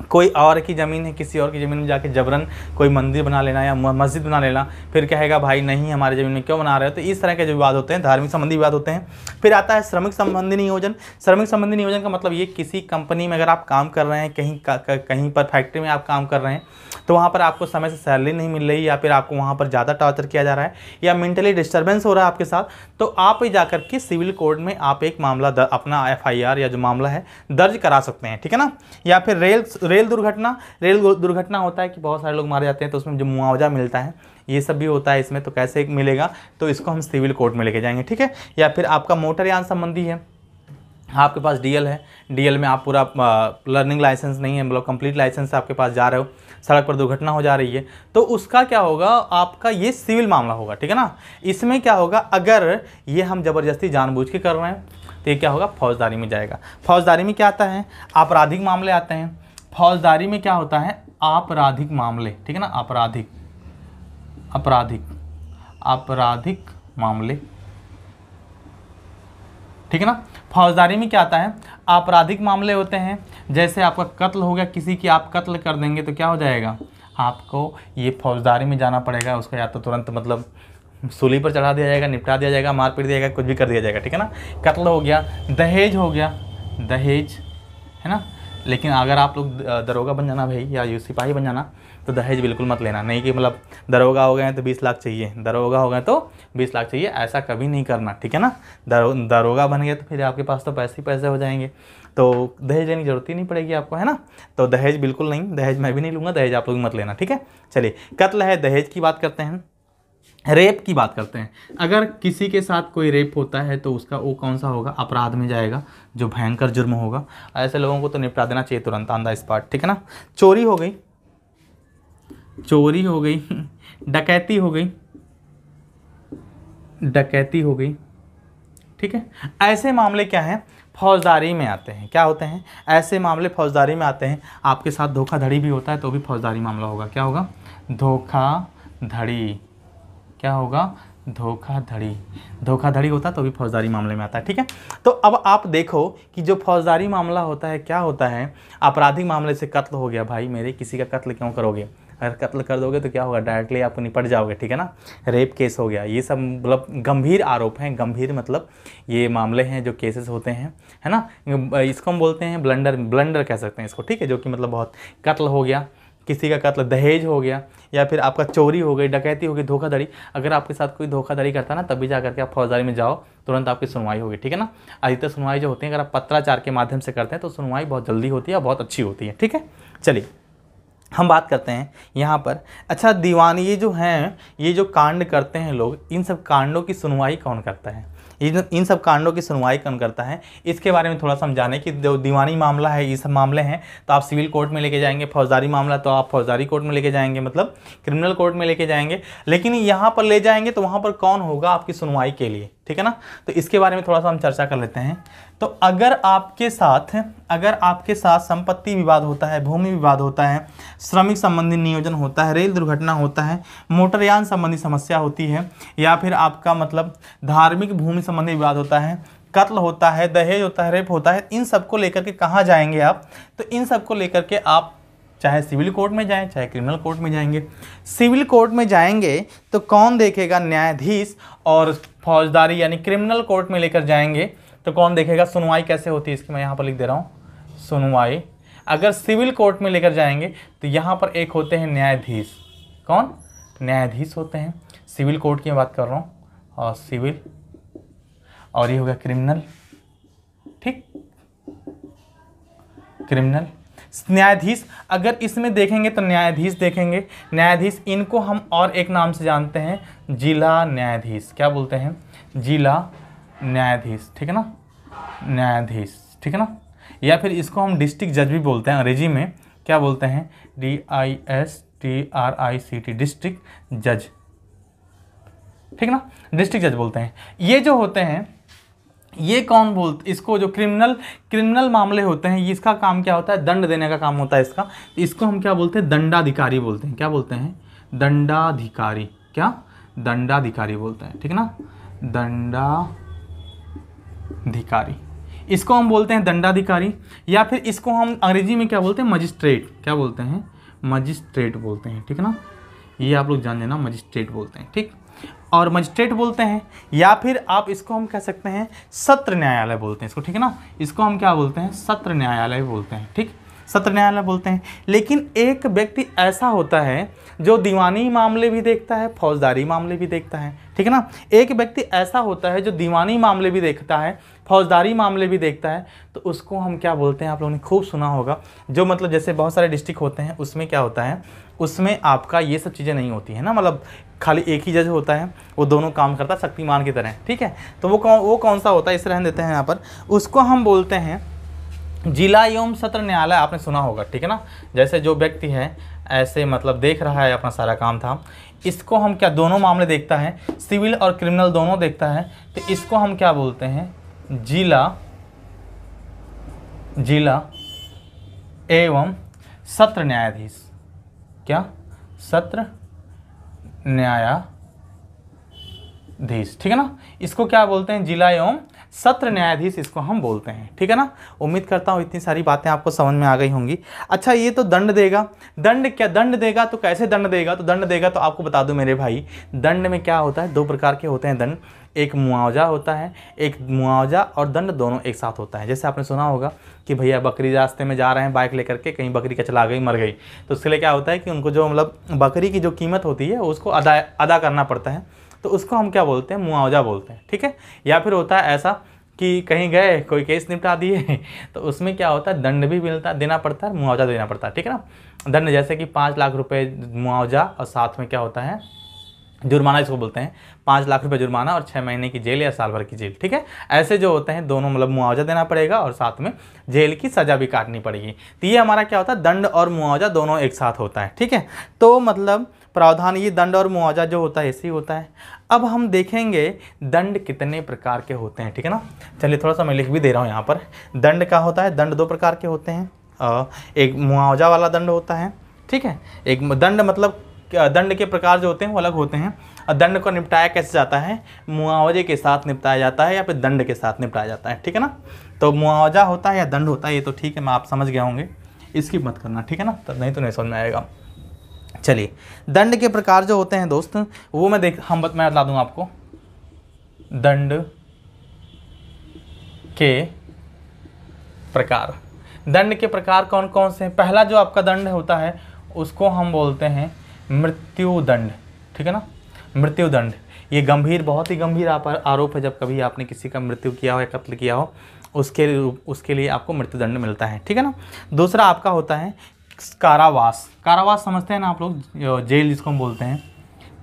कोई और की ज़मीन है, किसी और की ज़मीन में जाके जबरन कोई मंदिर बना लेना या मस्जिद बना लेना, फिर कहेगा भाई नहीं हमारी ज़मीन में क्यों बना रहे हो। तो इस तरह के जो विवाद होते हैं धार्मिक संबंधी विवाद होते हैं। फिर आता है श्रमिक संबंधी नियोजन। श्रमिक संबंधी नियोजन का मतलब ये, किसी कंपनी में अगर आप काम कर रहे हैं, कहीं पर फैक्ट्री में आप काम कर रहे हैं, तो वहाँ पर आपको समय से सैलरी नहीं मिल रही, या फिर आपको वहाँ पर ज़्यादा टॉर्चर किया जा रहा है, या मेंटली डिस्टर्बेंस हो रहा है आपके साथ, तो आप ही जाकर के सिविल कोर्ट में आप एक मामला अपना FIR या जो मामला है दर्ज करा सकते हैं, ठीक है ना। या फिर रेल दुर्घटना, रेल दुर्घटना होता है कि बहुत सारे लोग मारे जाते हैं तो उसमें जो मुआवजा मिलता है ये सब भी होता है इसमें, तो कैसे मिलेगा, तो इसको हम सिविल कोर्ट में लेके जाएंगे, ठीक है। या फिर आपका मोटरयान संबंधी है, आपके पास DL है, DL में आप पूरा लर्निंग लाइसेंस नहीं है, मतलब कंप्लीट लाइसेंस आपके पास जा रहे हो, सड़क पर दुर्घटना हो जा रही है, तो उसका क्या होगा, आपका ये सिविल मामला होगा, ठीक है ना। इसमें क्या होगा, अगर ये हम ज़बरदस्ती जानबूझ के कर रहे हैं तो ये क्या होगा, फौजदारी में जाएगा। फौजदारी में क्या आता है, आपराधिक मामले आते हैं। फौजदारी में क्या होता है, आपराधिक मामले, ठीक है ना, आपराधिक मामले, ठीक है ना। फौजदारी में क्या आता है, आपराधिक मामले होते हैं। जैसे आपका कत्ल हो गया, किसी की आप कत्ल कर देंगे तो क्या हो जाएगा, आपको ये फौजदारी में जाना पड़ेगा। उसको या तो तुरंत मतलब सूली पर चढ़ा दिया जाएगा, निपटा दिया जाएगा, मार पीट दिया जाएगा, कुछ भी कर दिया जाएगा, ठीक है ना। कत्ल हो गया। दहेज हो गया, दहेज है ना। लेकिन अगर आप लोग दरोगा बन जाना भाई या सिपाही बन जाना तो दहेज बिल्कुल मत लेना। नहीं कि मतलब दरोगा हो गए हैं तो 20 लाख चाहिए, दरोगा हो गए तो 20 लाख चाहिए, ऐसा कभी नहीं करना, ठीक है ना। दरोगा बन गए तो फिर आपके पास तो पैसे ही पैसे हो जाएंगे, तो दहेज लेने की जरूरत ही नहीं पड़ेगी आपको, है ना। तो दहेज बिल्कुल नहीं, दहेज मैं भी नहीं लूँगा, दहेज आप लोग मत लेना, ठीक है। चलिए, कत्ल है, दहेज की बात करते हैं। रेप की बात करते हैं। अगर किसी के साथ कोई रेप होता है तो उसका वो कौन सा होगा, अपराध में जाएगा, जो भयंकर जुर्म होगा। ऐसे लोगों को तो निपटा देना चाहिए तुरंत, ऑन द स्पॉट, ठीक है ना। चोरी हो गई, चोरी हो गई, डकैती हो गई, डकैती हो गई, ठीक है। ऐसे मामले क्या हैं, फौजदारी में आते हैं। क्या होते हैं ऐसे मामले, फौजदारी में आते हैं। आपके साथ धोखाधड़ी भी होता है तो भी फौजदारी मामला होगा। क्या होगा, धोखाधड़ी, क्या होगा, धोखाधड़ी, धोखाधड़ी होता है तो भी फौजदारी मामले में आता है, ठीक है। तो अब आप देखो कि जो फौजदारी मामला होता है क्या होता है, आपराधिक मामले से कत्ल हो गया, भाई मेरे किसी का कत्ल क्यों करोगे, अगर कत्ल कर दोगे तो क्या होगा, डायरेक्टली आपको निपट जाओगे, ठीक है ना। रेप केस हो गया, ये सब मतलब गंभीर आरोप हैं, गंभीर मतलब ये मामले हैं जो केसेस होते हैं, है ना। इसको हम बोलते हैं ब्लंडर कह सकते हैं इसको, ठीक है, जो कि मतलब बहुत, कत्ल हो गया, किसी का कत्ल, दहेज हो गया, या फिर आपका चोरी हो गई, डकैती हो गई, धोखाधड़ी। अगर आपके साथ कोई धोखाधड़ी करता है ना, तभी जा करके आप फौजदारी में जाओ, तुरंत आपकी सुनवाई होगी, ठीक है ना। अधिकतर सुनवाई जो होती है अगर आप पत्राचार के माध्यम से करते हैं तो सुनवाई बहुत जल्दी होती है, बहुत अच्छी होती है, ठीक है। चलिए हम बात करते हैं यहाँ पर, अच्छा दीवानी, ये जो हैं, ये जो कांड करते हैं लोग, इन सब कांडों की सुनवाई कौन करता है, इन सब कांडों की सुनवाई कौन करता है, इसके बारे में थोड़ा समझाने कि जो दीवानी मामला है, ये सब मामले हैं तो आप सिविल कोर्ट में लेके जाएंगे, फौजदारी मामला तो आप फौजदारी कोर्ट में लेके जाएंगे, मतलब क्रिमिनल कोर्ट में लेके जाएंगे। लेकिन यहाँ पर ले जाएंगे तो वहाँ पर कौन होगा आपकी सुनवाई के लिए, ठीक है ना। तो इसके बारे में थोड़ा सा हम चर्चा कर लेते हैं। तो अगर आपके साथ संपत्ति विवाद होता है, भूमि विवाद होता है, श्रमिक संबंधी नियोजन होता है, रेल दुर्घटना होता है, मोटरयान संबंधी समस्या होती है, या फिर आपका मतलब धार्मिक भूमि संबंधी विवाद होता है, कत्ल होता है, दहेज होता है, रेप होता है, इन सबको लेकर के कहाँ जाएंगे आप, तो इन सबको लेकर के आप चाहे सिविल कोर्ट में जाएं चाहे क्रिमिनल कोर्ट में जाएंगे। सिविल कोर्ट में जाएंगे तो कौन देखेगा, न्यायाधीश, और फौजदारी यानी क्रिमिनल कोर्ट में लेकर जाएंगे तो कौन देखेगा, सुनवाई कैसे होती है इसकी मैं यहाँ पर लिख दे रहा हूँ, सुनवाई। अगर सिविल कोर्ट में लेकर जाएंगे तो यहाँ पर एक होते हैं न्यायाधीश, कौन, न्यायाधीश होते हैं, सिविल कोर्ट की बात कर रहा हूँ, और सिविल, और ये हो गया क्रिमिनल, ठीक, क्रिमिनल। न्यायाधीश अगर इसमें देखेंगे तो न्यायाधीश देखेंगे, न्यायाधीश इनको हम और एक नाम से जानते हैं, जिला न्यायाधीश, क्या बोलते हैं, जिला न्यायाधीश, ठीक है ना, न्यायाधीश, ठीक है ना। या फिर इसको हम डिस्ट्रिक्ट जज भी बोलते हैं, अंग्रेजी में क्या बोलते हैं, DISTRICT, डिस्ट्रिक्ट जज, ठीक ना, डिस्ट्रिक्ट जज बोलते हैं। ये जो होते हैं ये कौन बोलते, इसको जो क्रिमिनल मामले होते हैं, इसका काम क्या होता है, दंड देने का काम होता है इसका। इसको हम क्या बोलते हैं, दंडाधिकारी बोलते हैं, क्या बोलते हैं, दंडाधिकारी, क्या, दंडाधिकारी बोलते हैं, ठीक है ना, दंडाधिकारी, इसको हम बोलते हैं दंडाधिकारी। या फिर इसको हम अंग्रेजी में क्या बोलते हैं, मजिस्ट्रेट, क्या बोलते हैं, मजिस्ट्रेट बोलते हैं, ठीक है ना, ये आप लोग जान लेना, मजिस्ट्रेट बोलते हैं, ठीक, और मजिस्ट्रेट बोलते हैं। या फिर आप इसको हम कह सकते हैं सत्र न्यायालय बोलते हैं इसको, ठीक है ना, इसको हम क्या बोलते हैं, सत्र न्यायालय बोलते हैं, ठीक, सत्र न्यायालय बोलते हैं। लेकिन एक व्यक्ति ऐसा होता है जो दीवानी मामले भी देखता है, फौजदारी मामले भी देखता है, ठीक है ना। एक व्यक्ति ऐसा होता है जो दीवानी मामले भी देखता है, फौजदारी मामले भी देखता है, तो उसको हम क्या बोलते हैं, आप लोगों ने खूब सुना होगा, जो मतलब जैसे बहुत सारे डिस्ट्रिक्ट होते हैं उसमें क्या होता है, उसमें आपका ये सब चीज़ें नहीं होती है ना, मतलब खाली एक ही जज होता है, वो दोनों काम करता है शक्तिमान की तरह, ठीक है। तो वो कौन सा होता है, इसे रहने देते हैं यहाँ पर, उसको हम बोलते हैं जिला एवं सत्र न्यायालय, आपने सुना होगा, ठीक है ना। जैसे जो व्यक्ति है ऐसे मतलब देख रहा है, अपना सारा काम था, इसको हम क्या, दोनों मामले देखता है, सिविल और क्रिमिनल दोनों देखता है, तो इसको हम क्या बोलते हैं, जिला एवं सत्र न्यायाधीश, क्या, सत्र न्यायाधीश, ठीक है ना। इसको क्या बोलते हैं, जिला एवं सत्र न्यायाधीश, इसको हम बोलते हैं, ठीक है ना। उम्मीद करता हूँ इतनी सारी बातें आपको समझ में आ गई होंगी। अच्छा, ये तो दंड देगा, दंड क्या, दंड देगा तो कैसे दंड देगा, तो दंड देगा तो आपको बता दूं मेरे भाई, दंड में क्या होता है, दो प्रकार के होते हैं दंड, एक मुआवजा होता है, एक मुआवजा और दंड दोनों एक साथ होता है। जैसे आपने सुना होगा कि भैया बकरी रास्ते में जा रहे हैं बाइक लेकर के, कहीं बकरी कचला गई, मर गई, तो उसके लिए क्या होता है कि उनको जो मतलब बकरी की जो कीमत होती है उसको अदा करना पड़ता है, तो उसको हम क्या बोलते हैं, मुआवजा बोलते हैं, ठीक है। या फिर होता है ऐसा कि कहीं गए, कोई केस निपटा दिए, तो उसमें क्या होता है, दंड भी देना पड़ता है, मुआवजा देना पड़ता है, ठीक है ना। दंड जैसे कि 5 लाख रुपए मुआवजा और साथ में क्या होता है, जुर्माना, इसको बोलते हैं 5 लाख रुपए जुर्माना और 6 महीने की जेल या साल भर की जेल, ठीक है। ऐसे जो होते हैं दोनों, मतलब मुआवजा देना पड़ेगा और साथ में जेल की सज़ा भी काटनी पड़ेगी। तो ये हमारा क्या होता है, दंड और मुआवजा दोनों एक साथ होता है, ठीक है। तो मतलब प्रावधान, ये दंड और मुआवजा जो होता है ऐसे ही होता है। अब हम देखेंगे दंड कितने प्रकार के होते हैं, ठीक है ना। चलिए थोड़ा सा मैं लिख भी दे रहा हूँ यहाँ पर, दंड क्या होता है, दंड 2 प्रकार के होते हैं, एक मुआवजा वाला दंड होता है, ठीक है। एक दंड मतलब दंड के प्रकार जो होते हैं वो अलग होते हैं, और दंड को निपटाया कैसे जाता है, मुआवजे के साथ निपटाया जाता है या फिर दंड के साथ निपटाया जाता है, ठीक है ना। तो मुआवजा होता है या दंड होता है, ये तो ठीक है, मैं आप समझ गए होंगे, इसकी मत करना, ठीक है ना, तब नहीं तो नहीं समझ में आएगा। चलिए, दंड के प्रकार जो होते हैं दोस्त, वो मैं बता दूँ आपको, दंड के प्रकार, दंड के प्रकार कौन कौन से हैं। पहला जो आपका दंड होता है उसको हम बोलते हैं मृत्युदंड, ठीक है ना, मृत्युदंड। ये गंभीर, बहुत ही गंभीर आरोप है, जब कभी आपने किसी का मृत्यु किया हो या कत्ल किया हो, उसके लिए आपको मृत्युदंड मिलता है, ठीक है ना। दूसरा आपका होता है कारावास, कारावास समझते हैं ना आप लोग, जेल जिसको हम बोलते हैं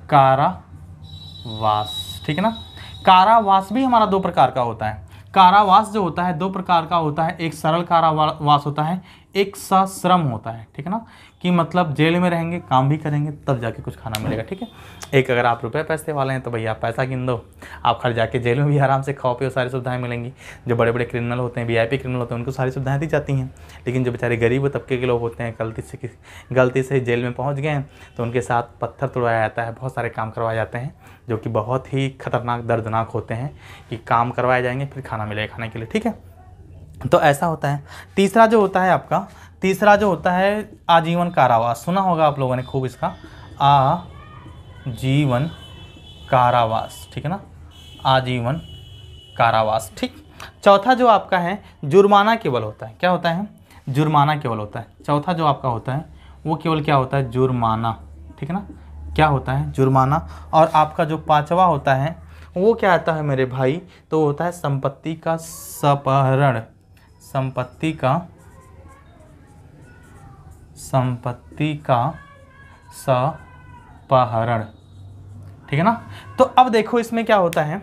कारावास, ठीक है ना। कारावास भी हमारा दो प्रकार का होता है। कारावास जो होता है दो प्रकार का होता है, एक सरल कारावास होता है, एक सश्रम होता है, ठीक है ना, कि मतलब जेल में रहेंगे, काम भी करेंगे, तब जाके कुछ खाना मिलेगा, ठीक है। एक अगर आप रुपए पैसे वाले हैं तो भैया आप पैसा गिन दो, आप खर्च जाके जेल में भी आराम से खाओ पियो, सारी सुविधाएं मिलेंगी। जो बड़े बड़े क्रिमिनल होते हैं, वीआईपी क्रिमिनल होते हैं, उनको सारी सुविधाएं दी जाती हैं। लेकिन जो बेचारे गरीब तबके के लोग होते हैं, गलती से जेल में पहुँच गए तो उनके साथ पत्थर तुड़वाया जाता है, बहुत सारे काम करवाए जाते हैं, जो कि बहुत ही खतरनाक दर्दनाक होते हैं, कि काम करवाए जाएंगे फिर खाना मिलेगा खाने के लिए, ठीक है। तो ऐसा होता है। तीसरा जो होता है आपका, तीसरा जो होता है आजीवन कारावास, सुना होगा आप लोगों ने खूब इसका, आजीवन कारावास, ठीक है ना, आजीवन कारावास, ठीक। चौथा जो आपका है जुर्माना केवल होता है, क्या होता है, जुर्माना केवल होता है। चौथा जो आपका होता है वो केवल क्या होता है, जुर्माना, ठीक है ना, क्या होता है, जुर्माना। और आपका जो पांचवा होता है वो क्या आता है मेरे भाई, तो होता है संपत्ति का अपहरण, संपत्ति का अपहरण, ठीक है ना। तो अब देखो इसमें क्या होता है,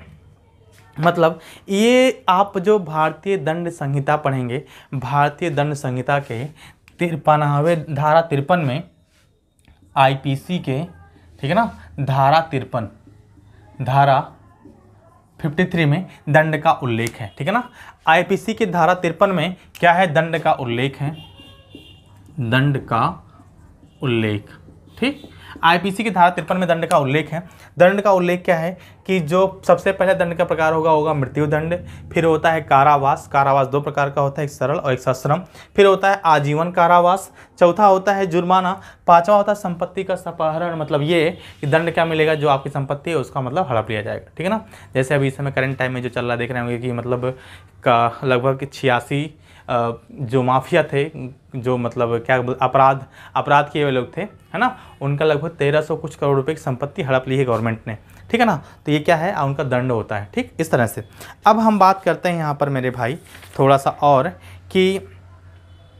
मतलब ये आप जो भारतीय दंड संहिता पढ़ेंगे, भारतीय दंड संहिता के 53वें धारा 53 में आईपीसी के, ठीक है ना, धारा 53, धारा 53 में दंड का उल्लेख है, ठीक है ना। आईपीसी की धारा 53 में क्या है, दंड का उल्लेख है, दंड का उल्लेख, ठीक। आईपीसी की धारा 53 में दंड का उल्लेख है। दंड का उल्लेख क्या है कि जो सबसे पहले दंड का प्रकार होगा मृत्यु दंड, फिर होता है कारावास, कारावास दो प्रकार का होता है, एक सरल और एक सश्रम, फिर होता है आजीवन कारावास, चौथा होता है जुर्माना, पांचवा होता है संपत्ति का अपहरण, मतलब ये कि दंड क्या मिलेगा, जो आपकी संपत्ति है उसका मतलब हड़प लिया जाएगा, ठीक है ना। जैसे अभी इस समय करंट टाइम में जो चल रहा है देख रहे होंगे कि मतलब का लगभग 86 जो माफिया थे, जो मतलब क्या अपराध किए हुए लोग थे, है ना, उनका लगभग 1300 कुछ करोड़ रुपए की संपत्ति हड़प ली है गवर्नमेंट ने, ठीक है ना। तो ये क्या है, उनका दंड होता है, ठीक, इस तरह से। अब हम बात करते हैं यहाँ पर मेरे भाई थोड़ा सा और, कि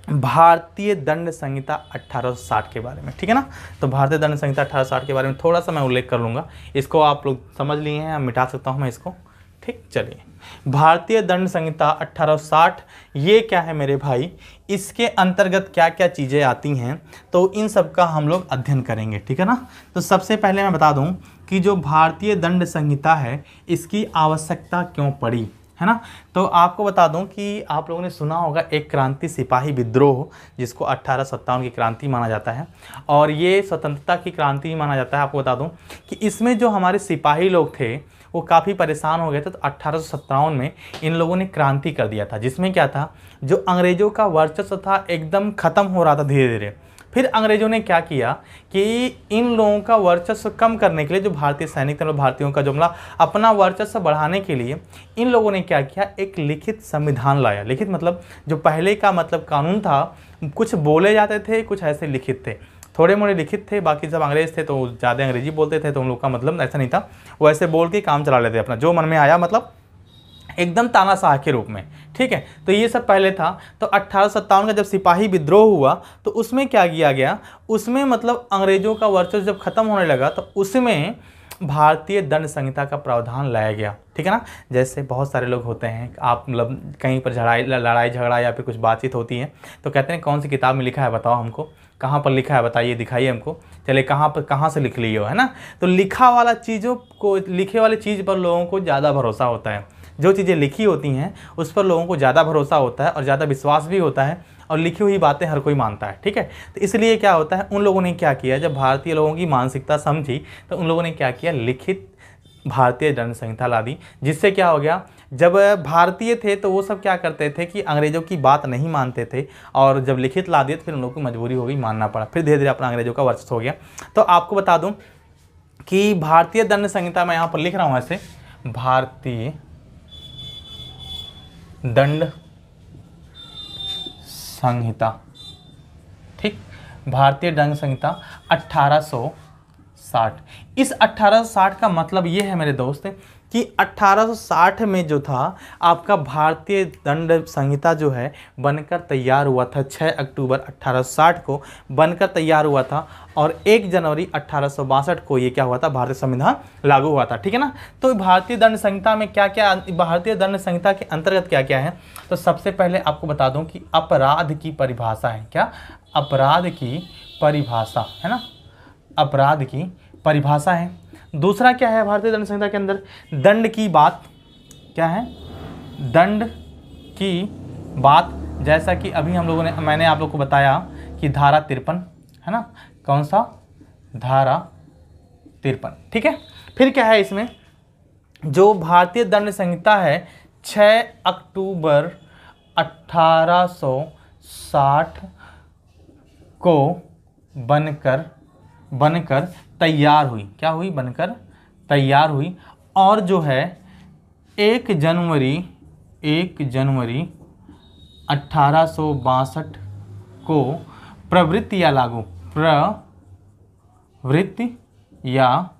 भारतीय दंड संहिता 1860 के बारे में, ठीक है ना। तो भारतीय दंड संहिता 1860 के बारे में थोड़ा सा मैं उल्लेख कर लूँगा, इसको आप लोग समझ लिए हैं, मिटा सकता हूँ मैं इसको, ठीक। चलिए, भारतीय दंड संहिता 1860 ये क्या है मेरे भाई, इसके अंतर्गत क्या क्या चीज़ें आती हैं, तो इन सब का हम लोग अध्ययन करेंगे, ठीक है ना। तो सबसे पहले मैं बता दूं कि जो भारतीय दंड संहिता है इसकी आवश्यकता क्यों पड़ी, है ना। तो आपको बता दूं कि आप लोगों ने सुना होगा एक क्रांति सिपाही विद्रोह, जिसको 1857 की क्रांति माना जाता है, और ये स्वतंत्रता की क्रांति माना जाता है। आपको बता दूं कि इसमें जो हमारे सिपाही लोग थे वो काफ़ी परेशान हो गए थे, तो 1857 में इन लोगों ने क्रांति कर दिया था, जिसमें क्या था, जो अंग्रेज़ों का वर्चस्व था एकदम ख़त्म हो रहा था धीरे धीरे। फिर अंग्रेज़ों ने क्या किया कि इन लोगों का वर्चस्व कम करने के लिए, जो भारतीय सैनिक थे, भारतीयों का जुमला, अपना वर्चस्व बढ़ाने के लिए इन लोगों ने क्या किया, एक लिखित संविधान लाया। लिखित मतलब जो पहले का मतलब कानून था, कुछ बोले जाते थे, कुछ ऐसे लिखित थे, थोड़े मोड़े लिखित थे, बाकी सब अंग्रेज थे तो ज़्यादा अंग्रेजी बोलते थे, तो उन लोग का मतलब ऐसा नहीं था, वो ऐसे बोल के काम चला लेते अपना, जो मन में आया, मतलब एकदम तानाशाह के रूप में, ठीक है। तो ये सब पहले था। तो 1857 का जब सिपाही विद्रोह हुआ तो उसमें क्या किया गया, उसमें मतलब अंग्रेजों का वर्चस्व जब खत्म होने लगा तो उसमें भारतीय दंड संहिता का प्रावधान लाया गया, ठीक है ना। जैसे बहुत सारे लोग होते हैं, आप मतलब कहीं पर लड़ाई झगड़ा या फिर कुछ बातचीत होती है तो कहते हैं कौन सी किताब में लिखा है बताओ हमको, कहाँ पर लिखा है बताइए, दिखाइए हमको, चले कहाँ से लिख लिए हो, है ना। तो लिखा वाला चीज़ों को, लिखे वाली चीज़ पर लोगों को ज़्यादा भरोसा होता है, जो चीज़ें लिखी होती हैं उस पर लोगों को ज़्यादा भरोसा होता है और ज़्यादा विश्वास भी होता है, और लिखी हुई बातें हर कोई मानता है, ठीक है। तो इसलिए क्या होता है, उन लोगों ने क्या किया, जब भारतीय लोगों की मानसिकता समझी तो उन लोगों ने क्या किया, लिखित भारतीय दंड संहिता ला दी। जिससे क्या हो गया, जब भारतीय थे तो वो सब क्या करते थे कि अंग्रेज़ों की बात नहीं मानते थे, और जब लिखित ला दिए तो फिर उन लोगों को मजबूरी हो गई, मानना पड़ा, फिर धीरे धीरे अपना अंग्रेज़ों का वर्चस्व हो गया। तो आपको बता दूं कि भारतीय दंड संहिता मैं यहाँ पर लिख रहा हूँ ऐसे, भारतीय दंड संहिता, ठीक, भारतीय दंड संहिता 1860 1860। इस 1860 का मतलब ये है मेरे दोस्त कि 1860 में जो था आपका भारतीय दंड संहिता जो है बनकर तैयार हुआ था। 6 अक्टूबर 1860 को बनकर तैयार हुआ था और 1 जनवरी 1862 को ये क्या हुआ था, भारतीय संविधान लागू हुआ था। ठीक है ना। तो भारतीय दंड संहिता में क्या क्या, भारतीय दंड संहिता के अंतर्गत क्या क्या है, तो सबसे पहले आपको बता दूं कि अपराध की परिभाषा है। क्या? अपराध की परिभाषा है ना, अपराध की परिभाषा है। दूसरा क्या है भारतीय दंड संहिता के अंदर, दंड की बात। क्या है? दंड की बात। जैसा कि अभी हम लोगों ने, मैंने आप लोग को बताया कि धारा 53 है ना, कौन सा, धारा 53। ठीक है। फिर क्या है इसमें, जो भारतीय दंड संहिता है 6 अक्टूबर 1860 को बनकर तैयार हुई। क्या हुई? बनकर तैयार हुई। और जो है 1 जनवरी 1862 को प्रवृत्ति या लागू, प्रवृत्ति या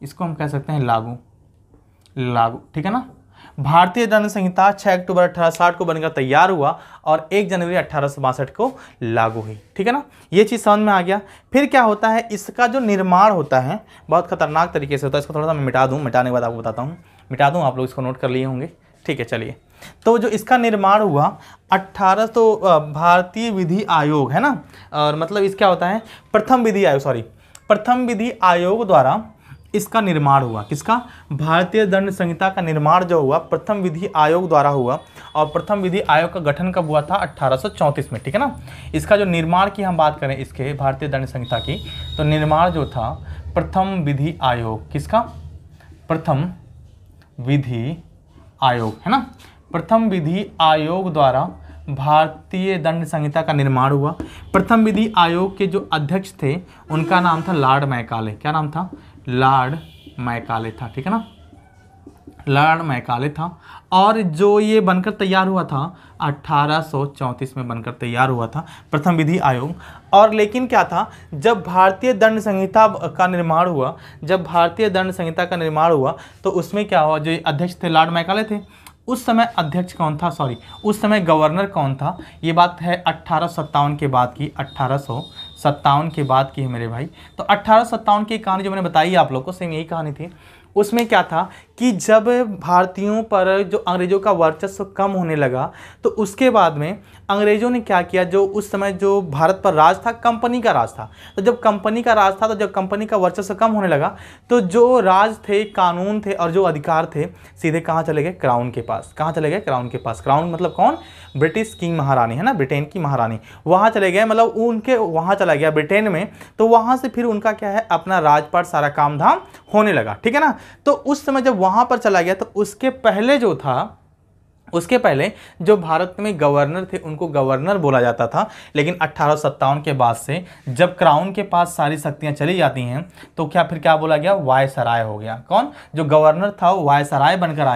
इसको हम कह सकते हैं लागू। ठीक है ना। भारतीय दंड संहिता 6 अक्टूबर 1860 को बनकर तैयार हुआ और 1 जनवरी 1862 को लागू हुई। ठीक है ना। ये चीज़ समझ में आ गया। फिर क्या होता है, इसका जो निर्माण होता है बहुत खतरनाक तरीके से होता है। इसको थोड़ा सा मैं मिटा दूँ, मिटाने के बाद आपको बताता हूँ, मिटा दूँ, आप लोग इसको नोट कर लिए होंगे। ठीक है, चलिए। तो जो इसका निर्माण हुआ 18 तो भारतीय विधि आयोग है ना, और मतलब इस क्या होता है, प्रथम विधि आयोग द्वारा इसका निर्माण हुआ। किसका? भारतीय दंड संहिता का निर्माण जो हुआ प्रथम विधि आयोग द्वारा हुआ। और प्रथम विधि आयोग का गठन कब हुआ था? 1834 में। ठीक है ना। इसका जो निर्माण की हम बात करें इसके भारतीय दंड संहिता की, तो निर्माण जो था प्रथम विधि आयोग, किसका? प्रथम विधि आयोग है ना, प्रथम विधि आयोग द्वारा भारतीय दंड संहिता का निर्माण हुआ। प्रथम विधि आयोग के जो अध्यक्ष थे उनका नाम था लॉर्ड मैकाले। क्या नाम था? लॉर्ड मैकाले था। ठीक है ना, लॉर्ड मैकाले था। और जो ये बनकर तैयार हुआ था 1834 में बनकर तैयार हुआ था प्रथम विधि आयोग। और लेकिन क्या था, जब भारतीय दंड संहिता का निर्माण हुआ, तो उसमें क्या हुआ, जो अध्यक्ष थे लॉर्ड मैकाले थे। उस समय अध्यक्ष कौन था, उस समय गवर्नर कौन था, ये बात है 1857 के बाद की, 1857 के बाद की है मेरे भाई। तो 1857 की कहानी जो मैंने बताई आप लोग को, सेम यही कहानी थी। उसमें क्या था कि जब भारतीयों पर जो अंग्रेज़ों का वर्चस्व कम होने लगा, तो उसके बाद में अंग्रेज़ों ने क्या किया, जो उस समय जो भारत पर राज था कंपनी का राज था। तो जब कंपनी का राज था, तो जब कंपनी का वर्चस्व कम होने लगा, तो जो राज थे, कानून थे और जो अधिकार थे, सीधे कहाँ चले गए? क्राउन के पास। कहाँ चले गए? क्राउन के पास। क्राउन मतलब कौन? ब्रिटिश किंग महारानी है ना, ब्रिटेन की महारानी। वहाँ चले गए, मतलब उनके वहाँ चला गया ब्रिटेन में। तो वहाँ से फिर उनका क्या है, अपना राजपाट सारा काम धाम होने लगा। ठीक है ना। तो उस समय जब वहाँ पर चला गया, तो उसके पहले जो भारत में गवर्नर थे उनको गवर्नर बोला जाता था। लेकिन 1857 के बाद से जब क्राउन के पास सारी शक्तियां चली जाती हैं, तो क्या बोला गया? वायसराय हो गया। कौन? जो गवर्नर था वो वायसराय बनकर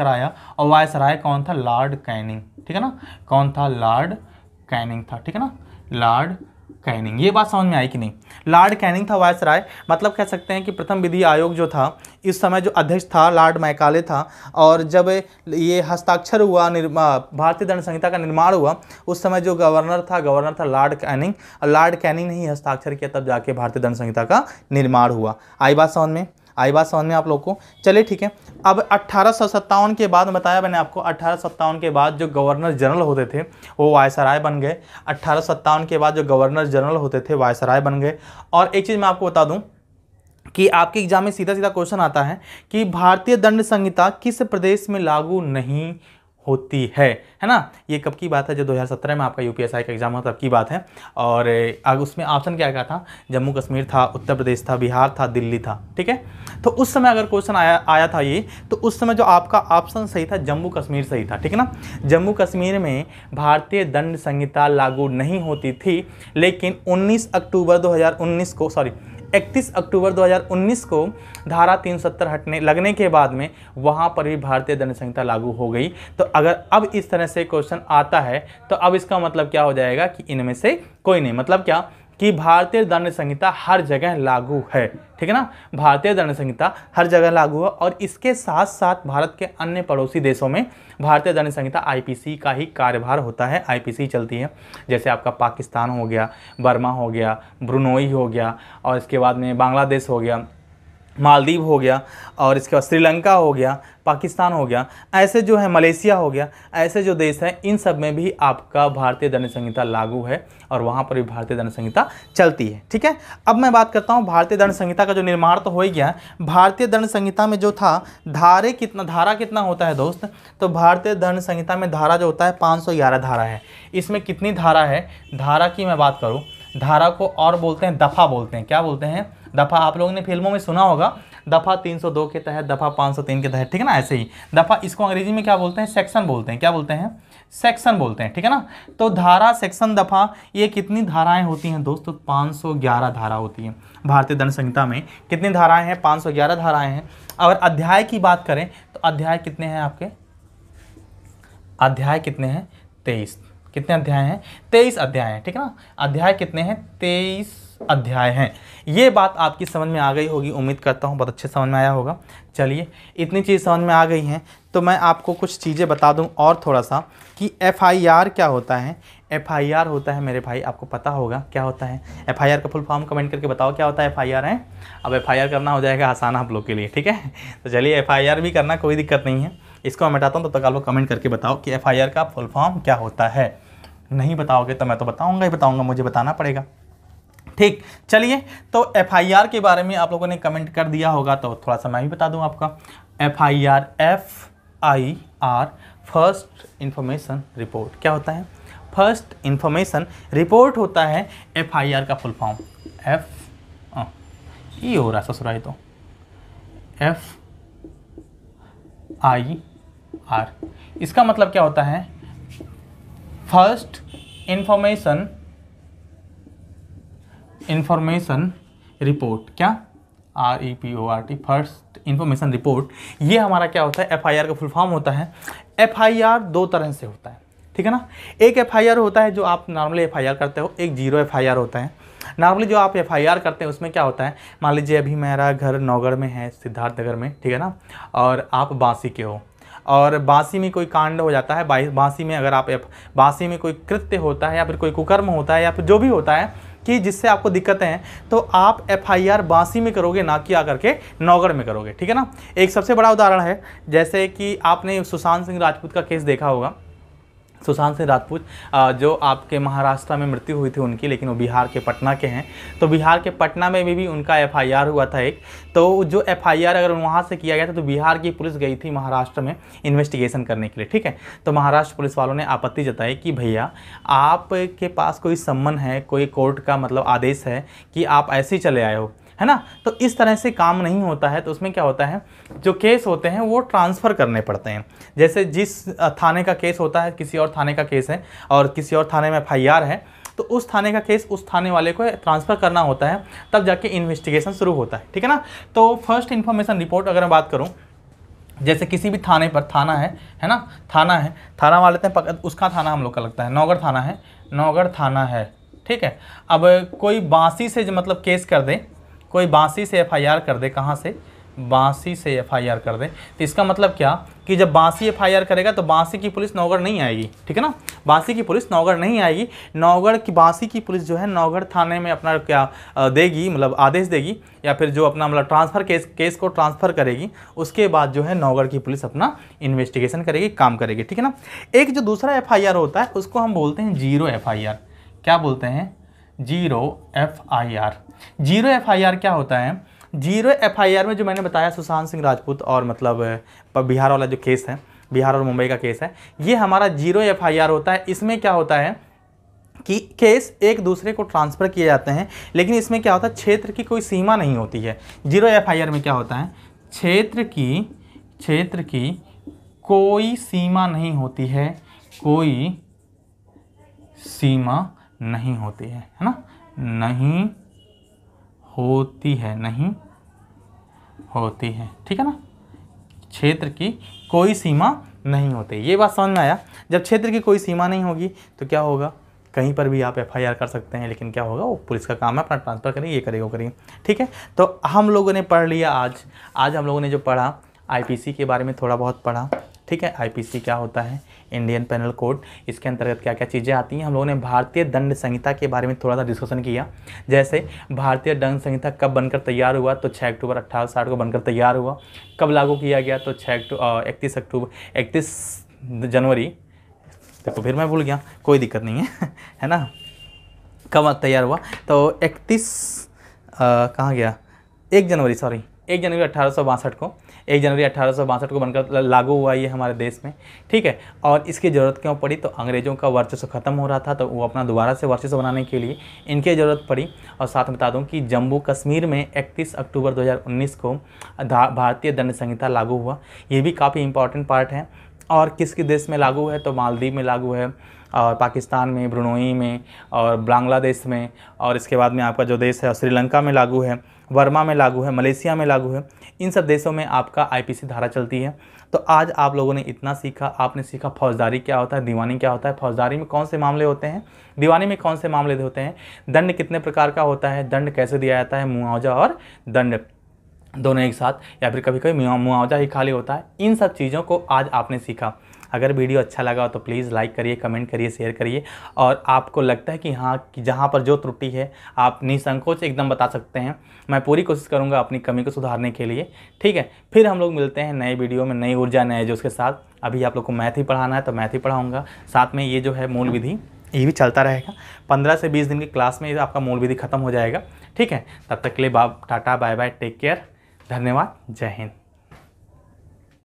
आया, और वायसराय कौन था? Lord Canning. ठीक है ना। कौन था? लॉर्ड कैनिंग था। ठीक है ना, लॉर्ड कैनिंग। ये बात समझ में आई कि नहीं? लॉर्ड कैनिंग था वायसराय। मतलब कह सकते हैं कि प्रथम विधि आयोग जो था, इस समय जो अध्यक्ष था लॉर्ड मैकाले था। और जब ये हस्ताक्षर हुआ, भारतीय दंड संहिता का निर्माण हुआ, उस समय जो गवर्नर था लॉर्ड कैनिंग। और लॉर्ड कैनिंग ने ही हस्ताक्षर किया, तब जाके भारतीय दंड संहिता का निर्माण हुआ। आई बात समझ में आप लोग को? चलिए ठीक है। अब 1857 के बाद बताया मैंने आपको, 1857 के बाद जो गवर्नर जनरल होते थे वो वायसराय बन गए। 1857 के बाद जो गवर्नर जनरल होते थे वायसराय बन गए। और एक चीज़ मैं आपको बता दूं कि आपके एग्जाम में सीधा क्वेश्चन आता है कि भारतीय दंड संहिता किस प्रदेश में लागू नहीं होती है ना। ये कब की बात है? जो 2017 में आपका यूपीएसआई का एग्जाम हुआ तब की बात है। और उसमें ऑप्शन क्या था? जम्मू कश्मीर था, उत्तर प्रदेश था, बिहार था, दिल्ली था। ठीक है। तो उस समय अगर क्वेश्चन आया था ये, तो उस समय जो आपका ऑप्शन सही था जम्मू कश्मीर सही था। ठीक है ना। जम्मू कश्मीर में भारतीय दंड संहिता लागू नहीं होती थी, लेकिन 31 अक्टूबर 2019 को धारा 370 लगने के बाद में वहाँ पर भी भारतीय दंड संहिता लागू हो गई। तो अगर अब इस तरह से क्वेश्चन आता है, तो अब इसका मतलब क्या हो जाएगा कि इनमें से कोई नहीं। मतलब क्या कि भारतीय दंड संहिता हर जगह लागू है, ठीक है ना। भारतीय दंड संहिता हर जगह लागू है और इसके साथ साथ भारत के अन्य पड़ोसी देशों में भारतीय दंड संहिता आईपीसी का ही कार्यभार होता है, आईपीसी चलती है। जैसे आपका पाकिस्तान हो गया, बर्मा हो गया, ब्रुनोई हो गया, और इसके बाद में बांग्लादेश हो गया, मालदीव हो गया, और इसके बाद श्रीलंका हो गया, पाकिस्तान हो गया, ऐसे जो है मलेशिया हो गया, ऐसे जो देश हैं इन सब में भी आपका भारतीय दंड संहिता लागू है और वहाँ पर भी भारतीय दंड संहिता चलती है, ठीक है। अब मैं बात करता हूँ भारतीय दंड संहिता का जो निर्माण तो हो ही गया। भारतीय दंड संहिता में जो था धारा कितना होता है दोस्त, तो भारतीय दंड संहिता में धारा जो होता है 511 धारा है। इसमें कितनी धारा है, धारा की मैं बात करूँ, धारा को और बोलते हैं दफ़ा बोलते हैं, क्या बोलते हैं, दफ़ा। आप लोगों ने फिल्मों में सुना होगा, दफ़ा 302 के तहत, दफ़ा 503 के तहत, ठीक है ना। ऐसे ही दफ़ा, इसको अंग्रेजी में क्या बोलते हैं, सेक्शन बोलते हैं, क्या बोलते हैं, सेक्शन बोलते हैं, ठीक है ना। तो धारा, सेक्शन, दफ़ा, ये कितनी धाराएं होती हैं दोस्तों, 511 धारा होती हैं भारतीय दंड संहिता में। कितनी धाराएं हैं, 511 धाराएं हैं। अगर अध्याय की बात करें तो अध्याय कितने हैं आपके, अध्याय कितने हैं, 23। कितने अध्याय हैं, 23 अध्याय हैं, ठीक है ना। अध्याय कितने हैं, 23 अध्याय हैं। ये बात आपकी समझ में आ गई होगी, उम्मीद करता हूँ बहुत अच्छे समझ में आया होगा। चलिए, इतनी चीज़ समझ में आ गई हैं तो मैं आपको कुछ चीज़ें बता दूं और थोड़ा सा कि एफआईआर क्या होता है। एफआईआर होता है मेरे भाई, आपको पता होगा क्या होता है एफआईआर का फुल फॉर्म, कमेंट करके बताओ क्या होता है एफआईआर है। अब एफआईआर करना हो जाएगा आसान आप लोग के लिए, ठीक है। तो चलिए, एफआईआर भी करना कोई दिक्कत नहीं है। इसको मैं मिटाता हूँ, तब तक आप लोग कमेंट करके बताओ कि एफआईआर का फुल फॉर्म क्या होता है। नहीं बताओगे तो मैं तो बताऊँगा ही बताऊँगा, मुझे बताना पड़ेगा, ठीक। चलिए, तो एफआईआर के बारे में आप लोगों ने कमेंट कर दिया होगा तो थोड़ा सा मैं भी बता दूं आपका। FIR, FIR first information report, क्या होता है, फर्स्ट इंफॉर्मेशन रिपोर्ट होता है एफआईआर का फुल फॉर्म। ये हो रहा ससुराई, तो एफआईआर इसका मतलब क्या होता है, फर्स्ट इंफॉर्मेशन रिपोर्ट, क्या, REPORT, फर्स्ट इंफॉर्मेशन रिपोर्ट। ये हमारा क्या होता है, एफआईआर का फुल फॉर्म होता है। एफआईआर दो तरह से होता है, ठीक है ना। एक एफआईआर होता है जो आप नॉर्मली एफआईआर करते हो, एक जीरो एफआईआर होता है। नॉर्मली जो आप एफआईआर करते हैं उसमें क्या होता है, मान लीजिए अभी मेरा घर नौगढ़ में है, सिद्धार्थनगर में, ठीक है ना, और आप बांसी के हो और बांसी में कोई कांड हो जाता है, बांसी में अगर आप बांसी में कोई कृत्य होता है या फिर कोई कुकर्म होता है या फिर जो भी होता है कि जिससे आपको दिक्कतें हैं, तो आप एफआईआर बांसी में करोगे, ना कि आकर के नौगढ़ में करोगे, ठीक है ना। एक सबसे बड़ा उदाहरण है, जैसे कि आपने सुशांत सिंह राजपूत का केस देखा होगा। सुशांत सिंह राजपूत जो आपके महाराष्ट्र में मृत्यु हुई थी उनकी, लेकिन वो बिहार के पटना के हैं। तो बिहार के पटना में भी उनका एफआईआर हुआ था एक। तो जो एफआईआर अगर वहाँ से किया गया था तो बिहार की पुलिस गई थी महाराष्ट्र में इन्वेस्टिगेशन करने के लिए, ठीक है। तो महाराष्ट्र पुलिस वालों ने आपत्ति जताई कि भैया आपके पास कोई सम्मन है, कोई कोर्ट का मतलब आदेश है कि आप ऐसे ही चले आए हो, है ना। तो इस तरह से काम नहीं होता है। तो उसमें क्या होता है, जो केस होते हैं वो ट्रांसफ़र करने पड़ते हैं। जैसे जिस थाने का केस होता है, किसी और थाने का केस है और किसी और थाने में एफआईआर है, तो उस थाने का केस उस थाने वाले को ट्रांसफ़र करना होता है, तब जाके इन्वेस्टिगेशन शुरू होता है, ठीक है ना। तो फर्स्ट इन्फॉर्मेशन रिपोर्ट अगर मैं बात करूँ, जैसे किसी भी थाने पर, थाना है ना, थाना है, थाना मान लेते हैं, उसका थाना हम लोग का लगता है, नौगढ़ थाना है, नौगढ़ थाना है, ठीक है। अब कोई बांसी से मतलब केस कर दे, कोई बांसी से एफआईआर कर दे, कहाँ से, बांसी से एफआईआर कर दे, तो इसका मतलब क्या कि जब बांसी एफआईआर करेगा तो बांसी की पुलिस नौगढ़ नहीं आएगी, ठीक है ना। बांसी की पुलिस नौगढ़ नहीं आएगी, नौगढ़ की बांसी की पुलिस जो है नौगढ़ थाने में अपना क्या देगी, मतलब आदेश देगी, या फिर जो अपना मतलब ट्रांसफ़र केस को ट्रांसफ़र करेगी। उसके बाद जो है नौगढ़ की पुलिस अपना इन्वेस्टिगेशन करेगी, काम करेगी, ठीक है ना। एक जो दूसरा एफआईआर होता है उसको हम बोलते हैं जीरो एफआईआर। क्या बोलते हैं, जीरो एफआईआर। जीरो एफआईआर क्या होता है, जीरो एफआईआर में जो मैंने बताया सुशांत सिंह राजपूत और मतलब बिहार वाला जो केस है, बिहार और मुंबई का केस है, ये हमारा जीरो एफआईआर होता है। इसमें क्या होता है कि केस एक दूसरे को ट्रांसफ़र किए जाते हैं, लेकिन इसमें क्या होता है, क्षेत्र की कोई सीमा नहीं होती है। जीरो एफआईआर में क्या होता है, क्षेत्र की कोई सीमा नहीं होती है, कोई सीमा नहीं होती है ना, नहीं होती है, ठीक है ना। क्षेत्र की कोई सीमा नहीं होती, ये बात समझ में आया। जब क्षेत्र की कोई सीमा नहीं होगी तो क्या होगा, कहीं पर भी आप FIR कर सकते हैं, लेकिन क्या होगा, वो पुलिस का काम है, अपना ट्रांसफ़र करिए, ये करिए वो करिए। ठीक है, तो हम लोगों ने पढ़ लिया आज हम लोगों ने जो पढ़ा IPC के बारे में थोड़ा बहुत पढ़ा। ठीक है, IPC क्या होता है, इंडियन पेनल कोड, इसके अंतर्गत क्या क्या चीज़ें आती हैं। हम लोगों ने भारतीय दंड संहिता के बारे में थोड़ा सा डिस्कशन किया। जैसे भारतीय दंड संहिता कब बनकर तैयार हुआ, तो 6 अक्टूबर 1860 को बनकर तैयार हुआ। कब लागू किया गया, तो 31 जनवरी, देखो फिर मैं भूल गया, कोई दिक्कत नहीं है है ना। कब तैयार हुआ, तो 1 जनवरी 1862 को 1 जनवरी 1862 को बनकर लागू हुआ ये हमारे देश में। ठीक है, और इसकी ज़रूरत क्यों पड़ी, तो अंग्रेज़ों का वर्चस्व ख़त्म हो रहा था, तो वो अपना दोबारा से वर्चस्व बनाने के लिए इनकी ज़रूरत पड़ी। और साथ में बता दूं कि जम्मू कश्मीर में 31 अक्टूबर 2019 को भारतीय दंड संहिता लागू हुआ। ये भी काफ़ी इंपॉर्टेंट पार्ट है। और किस देश में लागू है, तो मालदीव में लागू है, और पाकिस्तान में, ब्रुनोई में, और बांग्लादेश में, और इसके बाद में आपका जो देश है श्रीलंका में लागू है, वर्मा में लागू है, मलेशिया में लागू है। इन सब देशों में आपका IPC धारा चलती है। तो आज आप लोगों ने इतना सीखा। आपने सीखा फौजदारी क्या होता है, दीवानी क्या होता है, फौजदारी में कौन से मामले होते हैं, दीवानी में कौन से मामले होते हैं, दंड कितने प्रकार का होता है, दंड कैसे दिया जाता है, मुआवजा और दंड दोनों एक साथ, या फिर कभी कभी मुआवजा ही खाली होता है। इन सब चीज़ों को आज आपने सीखा। अगर वीडियो अच्छा लगा तो प्लीज़ लाइक करिए, कमेंट करिए, शेयर करिए। और आपको लगता है कि हाँ, कि जहाँ पर जो त्रुटि है आप निसंकोच एकदम बता सकते हैं। मैं पूरी कोशिश करूँगा अपनी कमी को सुधारने के लिए। ठीक है, फिर हम लोग मिलते हैं नए वीडियो में, नई ऊर्जा, नए जोश के साथ। अभी आप लोग को मैथ ही पढ़ाना है तो मैथ ही पढ़ाऊँगा, साथ में ये जो है मूल विधि ये भी चलता रहेगा। 15 से 20 दिन की क्लास में आपका मूल विधि खत्म हो जाएगा। ठीक है, तब तक के लिए tata, bye bye, take care, धन्यवाद, जय हिंद।